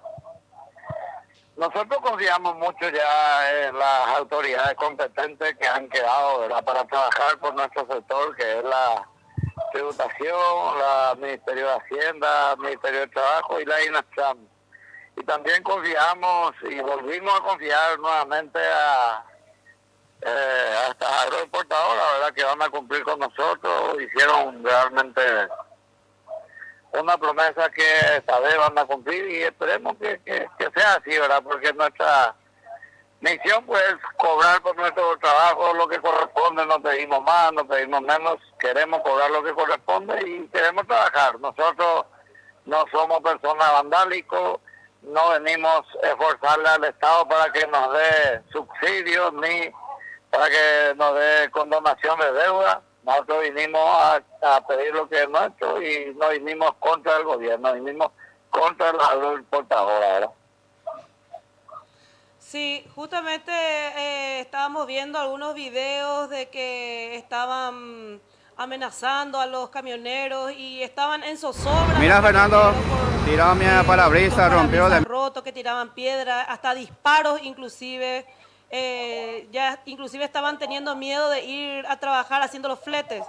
Nosotros confiamos mucho ya en las autoridades competentes que han quedado, ¿verdad?, para trabajar por nuestro sector, que es Tributación, la Ministerio de Hacienda, Ministerio de Trabajo y la INASTRAM. Y también confiamos y volvimos a confiar nuevamente a estas agroexportadoras, ¿verdad?, que van a cumplir con nosotros. Hicieron realmente una promesa que esta vez van a cumplir y esperemos que sea así, ¿verdad?, porque nuestra misión pues es cobrar por nuestro trabajo lo que corresponde, no pedimos más, no pedimos menos, queremos cobrar lo que corresponde y queremos trabajar. Nosotros no somos personas vandálicos, no venimos a esforzarle al Estado para que nos dé subsidios ni para que nos dé condonación de deuda. Nosotros vinimos a pedir lo que es nuestro y no vinimos contra el gobierno, vinimos contra la agroexportadora, ¿verdad? Sí, justamente estábamos viendo algunos videos de que estaban amenazando a los camioneros y estaban en zozobra. Mira, Fernando, tiró mi parabrisas, rompió de... roto, que tiraban piedras, hasta disparos inclusive. Ya inclusive estaban teniendo miedo de ir a trabajar haciendo los fletes.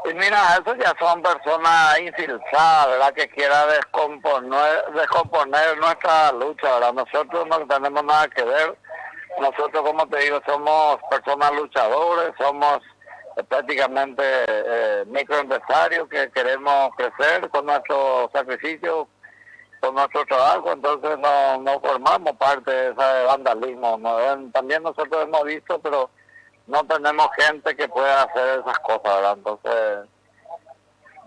Y mira, esos ya son personas infiltradas, ¿verdad?, que quieran descomponer nuestra lucha, ¿verdad? Nosotros no tenemos nada que ver. Nosotros, como te digo, somos personas luchadores, somos prácticamente microempresarios que queremos crecer con nuestro sacrificio, con nuestro trabajo. Entonces no formamos parte de ese vandalismo. También nosotros hemos visto, pero no tenemos gente que pueda hacer esas cosas, ¿verdad? Entonces,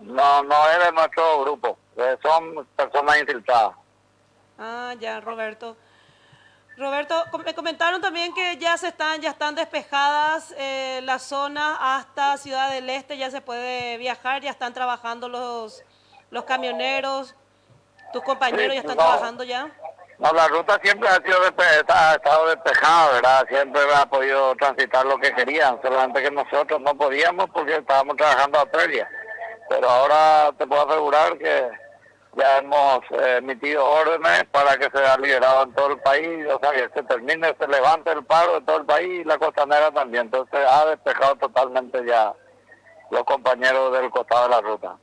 no es de nuestro grupo, son personas infiltradas. Ah, ya, Roberto. Roberto, me comentaron también que ya están despejadas las zonas hasta Ciudad del Este, ya se puede viajar, ya están trabajando los camioneros, tus compañeros ya están trabajando ya. No, la ruta siempre ha estado despejada, ¿verdad? Siempre ha podido transitar lo que querían, solamente que nosotros no podíamos porque estábamos trabajando a previa. Pero ahora te puedo asegurar que ya hemos emitido órdenes para que sea liberado en todo el país, o sea, que se termine, se levante el paro de todo el país y la costanera también. Entonces ha despejado totalmente ya los compañeros del costado de la ruta.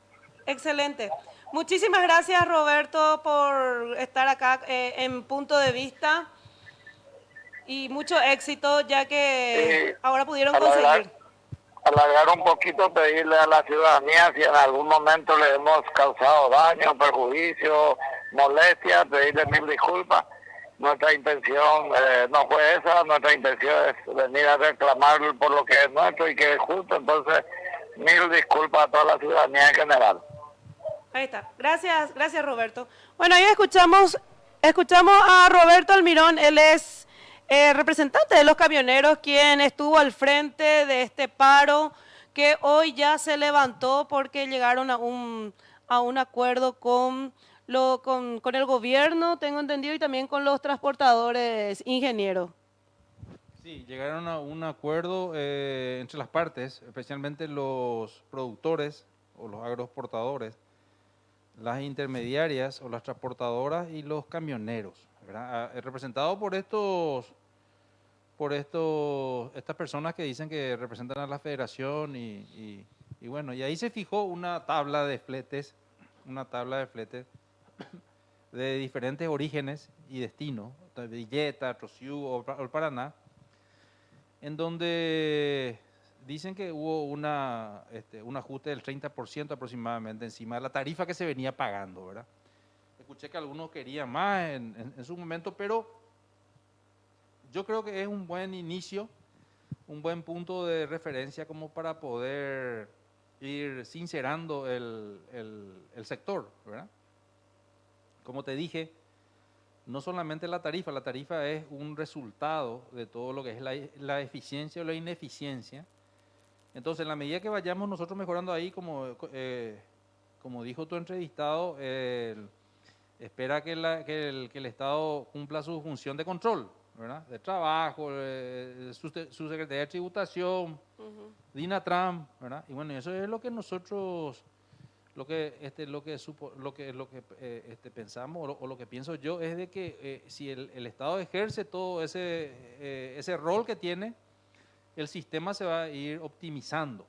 Excelente. Muchísimas gracias, Roberto, por estar acá en Punto de Vista y mucho éxito, ya que ahora pudieron conseguir. Alargar un poquito, pedirle a la ciudadanía si en algún momento le hemos causado daño, perjuicio, molestia, pedirle 1000 disculpas. Nuestra intención no fue esa, nuestra intención es venir a reclamar por lo que es nuestro y que es justo. Entonces, 1000 disculpas a toda la ciudadanía en general. Ahí está. Gracias, Roberto. Bueno, ahí escuchamos a Roberto Almirón. Él es representante de los camioneros, quien estuvo al frente de este paro que hoy ya se levantó porque llegaron a un acuerdo con el gobierno, tengo entendido, y también con los transportadores ingenieros. Sí, llegaron a un acuerdo entre las partes, especialmente los productores o los agroexportadores, las intermediarias o las transportadoras y los camioneros, ¿verdad? Representado por estas personas que dicen que representan a la federación y bueno, y ahí se fijó una tabla de fletes de diferentes orígenes y destinos, de Villeta, Trociú o el Paraná, en donde dicen que hubo un ajuste del 30% aproximadamente encima de la tarifa que se venía pagando, ¿verdad? Escuché que algunos querían más en su momento, pero yo creo que es un buen inicio, un buen punto de referencia como para poder ir sincerando el sector, ¿verdad? Como te dije, no solamente la tarifa es un resultado de todo lo que es la eficiencia o la ineficiencia. Entonces, en la medida que vayamos nosotros mejorando ahí, como dijo tu entrevistado, espera que el Estado cumpla su función de control, ¿verdad? De trabajo, su Secretaría de Tributación, DINATRAM, ¿verdad? Y bueno, eso es lo que nosotros, pensamos o lo que pienso yo es de que si el Estado ejerce todo ese rol que tiene, el sistema se va a ir optimizando.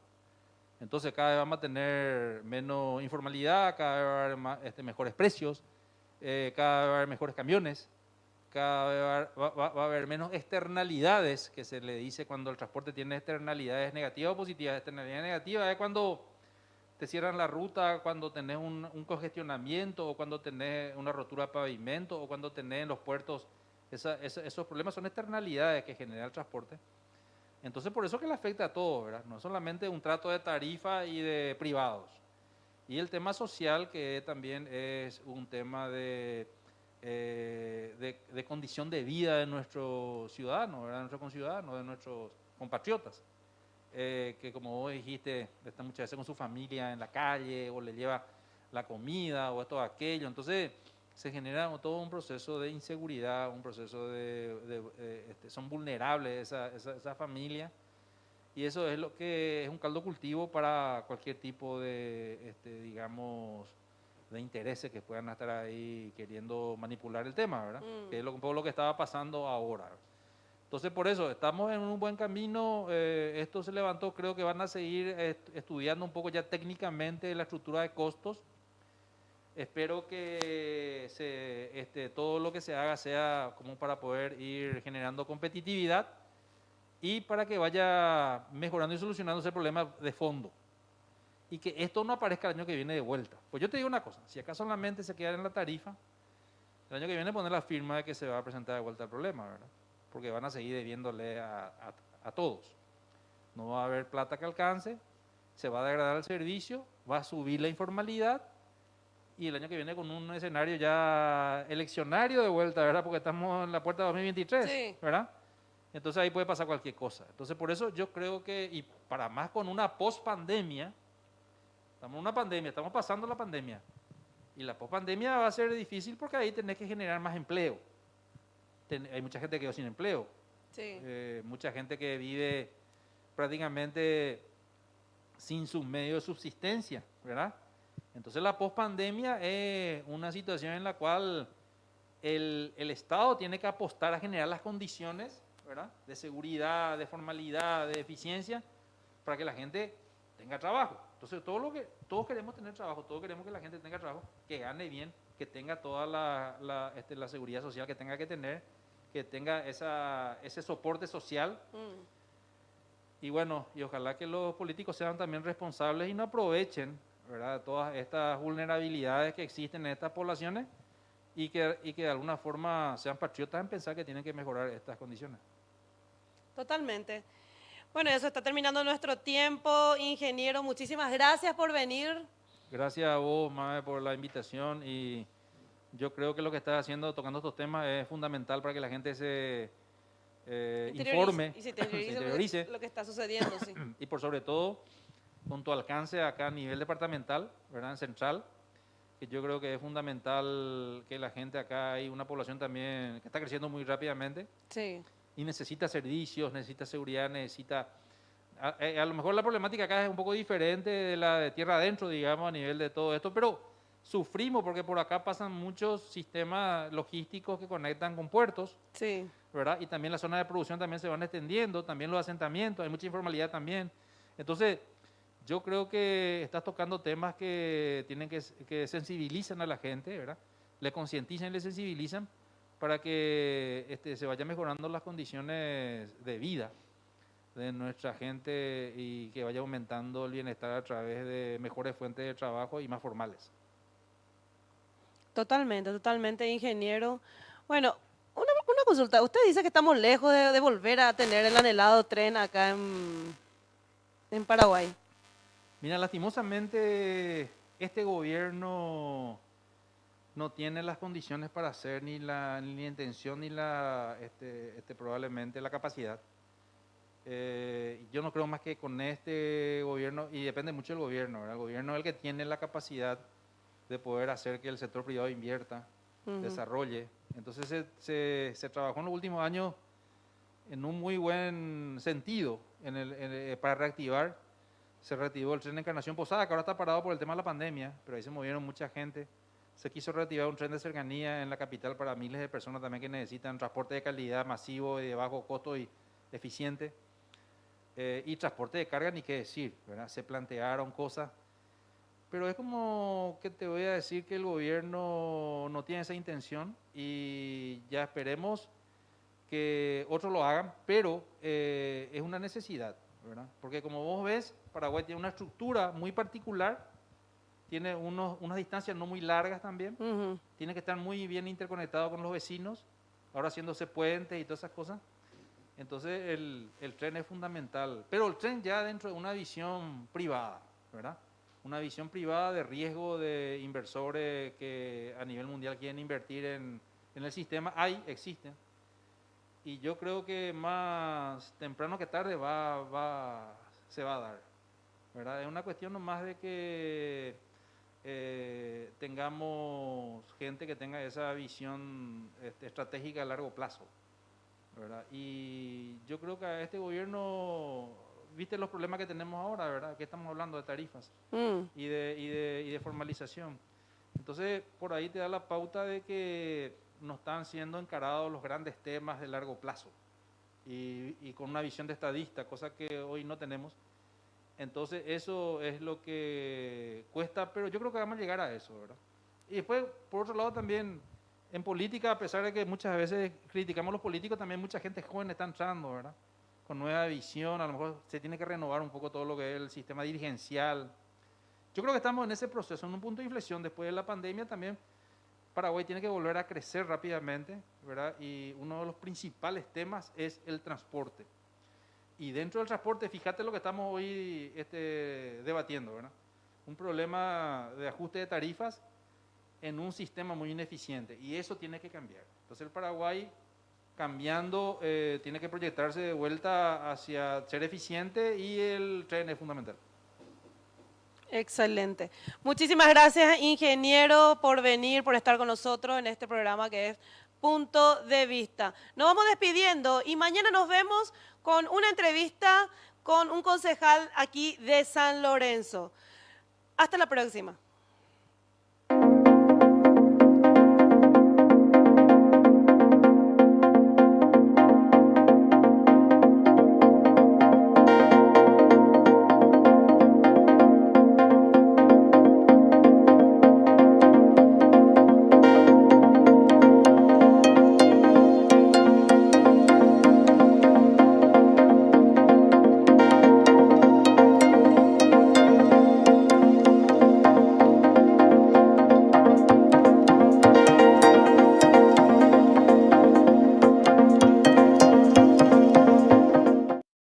Entonces cada vez vamos a tener menos informalidad, cada vez va a haber mejores precios, cada vez va a haber mejores camiones, cada vez va a haber menos externalidades, que se le dice cuando el transporte tiene externalidades negativas o positivas. Externalidades negativas es cuando te cierran la ruta, cuando tenés un congestionamiento, o cuando tenés una rotura de pavimento, o cuando tenés en los puertos, esos problemas son externalidades que genera el transporte. Entonces por eso que le afecta a todos, ¿verdad? No solamente un trato de tarifa y de privados. Y el tema social, que también es un tema de condición de vida de nuestros ciudadanos, ¿verdad? De nuestros conciudadanos, de nuestros compatriotas, que como vos dijiste, están muchas veces con su familia en la calle, o le lleva la comida, o esto o aquello. Entonces se genera todo un proceso de inseguridad, un proceso son vulnerables esa familia, y eso es lo que es un caldo cultivo para cualquier tipo de, digamos, de intereses que puedan estar ahí queriendo manipular el tema, ¿verdad? Que es un poco lo que estaba pasando ahora. Entonces, por eso, estamos en un buen camino. Esto se levantó, creo que van a seguir estudiando un poco ya técnicamente la estructura de costos. Espero que todo lo que se haga sea como para poder ir generando competitividad y para que vaya mejorando y solucionando ese problema de fondo. Y que esto no aparezca el año que viene de vuelta. Pues yo te digo una cosa, si acá solamente se queda en la tarifa, el año que viene poner la firma de que se va a presentar de vuelta el problema, ¿verdad? Porque van a seguir debiéndole a todos. No va a haber plata que alcance, se va a degradar el servicio, va a subir la informalidad, y el año que viene con un escenario ya eleccionario de vuelta, ¿verdad? Porque estamos en la puerta de 2023, Sí. ¿verdad? Entonces ahí puede pasar cualquier cosa. Entonces por eso yo creo que, y para más con una post-pandemia, estamos en una pandemia, estamos pasando la pandemia, y la post-pandemia va a ser difícil porque ahí tenés que generar más empleo. Hay mucha gente que quedó sin empleo, Sí. mucha gente que vive prácticamente sin sus medios de subsistencia, ¿verdad? Entonces la pospandemia es una situación en la cual el Estado tiene que apostar a generar las condiciones, ¿verdad?, de seguridad, de formalidad, de eficiencia, para que la gente tenga trabajo. Entonces todos queremos tener trabajo, todos queremos que la gente tenga trabajo, que gane bien, que tenga toda la seguridad social que tenga que tener, que tenga ese soporte social. Y bueno, y ojalá que los políticos sean también responsables y no aprovechen, ¿verdad?, todas estas vulnerabilidades que existen en estas poblaciones, y que de alguna forma sean patriotas en pensar que tienen que mejorar estas condiciones. Totalmente. Bueno, eso está terminando nuestro tiempo. Ingeniero, muchísimas gracias por venir. Gracias a vos, Mae, por la invitación, y yo creo que lo que estás haciendo, tocando estos temas, es fundamental para que la gente se informe, Y se se interiorice, lo que está sucediendo, sí. y por sobre todo, con tu alcance acá a nivel departamental, ¿verdad?, en central, que yo creo que es fundamental que la gente acá, hay una población también que está creciendo muy rápidamente, Sí. y necesita servicios, necesita seguridad, necesita... A lo mejor la problemática acá es un poco diferente de la de tierra adentro, digamos, a nivel de todo esto, pero sufrimos porque por acá pasan muchos sistemas logísticos que conectan con puertos, Sí. ¿verdad? Y también las zonas de producción también se van extendiendo, también los asentamientos, hay mucha informalidad también. Entonces, yo creo que estás tocando temas que tienen que sensibilizan a la gente, ¿verdad? Le concientizan y le sensibilizan para que se vayan mejorando las condiciones de vida de nuestra gente, y que vaya aumentando el bienestar a través de mejores fuentes de trabajo y más formales. Totalmente, totalmente, ingeniero. Bueno, una consulta. Usted dice que estamos lejos de volver a tener el anhelado tren acá en Paraguay. Mira, lastimosamente este gobierno no tiene las condiciones para hacer ni la intención ni probablemente la capacidad. Yo no creo más que con este gobierno, y depende mucho del gobierno, ¿verdad? El gobierno es el que tiene la capacidad de poder hacer que el sector privado invierta, desarrolle. Entonces se trabajó en los últimos años en un muy buen sentido para reactivar. Se reactivó el tren de Encarnación Posada, que ahora está parado por el tema de la pandemia, pero ahí se movieron mucha gente. Se quiso reactivar un tren de cercanía en la capital para miles de personas también que necesitan transporte de calidad, masivo y de bajo costo y eficiente. Y transporte de carga ni qué decir, ¿verdad? Se plantearon cosas, pero es como que te voy a decir que el gobierno no tiene esa intención y ya esperemos que otros lo hagan, pero es una necesidad, ¿verdad? Porque como vos ves, Paraguay tiene una estructura muy particular, tiene unas distancias no muy largas también, tiene que estar muy bien interconectado con los vecinos, ahora haciéndose puentes y todas esas cosas. Entonces el tren es fundamental, pero el tren ya dentro de una visión privada, ¿verdad? Una visión privada de riesgo de inversores que a nivel mundial quieren invertir en el sistema, existen. Y yo creo que más temprano que tarde se va a dar, ¿verdad? Es una cuestión nomás de que tengamos gente que tenga esa visión estratégica a largo plazo, ¿verdad? Y yo creo que a este gobierno, viste los problemas que tenemos ahora, ¿verdad? Que estamos hablando de tarifas y de formalización. Entonces, por ahí te da la pauta de que no están siendo encarados los grandes temas de largo plazo y con una visión de estadista, cosa que hoy no tenemos. Entonces, eso es lo que cuesta, pero yo creo que vamos a llegar a eso, ¿verdad? Y después, por otro lado, también en política, a pesar de que muchas veces criticamos a los políticos, también mucha gente joven está entrando, ¿verdad? Con nueva visión, a lo mejor se tiene que renovar un poco todo lo que es el sistema dirigencial. Yo creo que estamos en ese proceso, en un punto de inflexión. Después de la pandemia también Paraguay tiene que volver a crecer rápidamente, ¿verdad? Y uno de los principales temas es el transporte. Y dentro del transporte, fíjate lo que estamos hoy debatiendo, ¿verdad? Un problema de ajuste de tarifas en un sistema muy ineficiente. Y eso tiene que cambiar. Entonces el Paraguay, cambiando, tiene que proyectarse de vuelta hacia ser eficiente y el tren es fundamental. Excelente. Muchísimas gracias, ingeniero, por venir, por estar con nosotros en este programa que es Punto de Vista. Nos vamos despidiendo y mañana nos vemos con una entrevista con un concejal aquí de San Lorenzo. Hasta la próxima.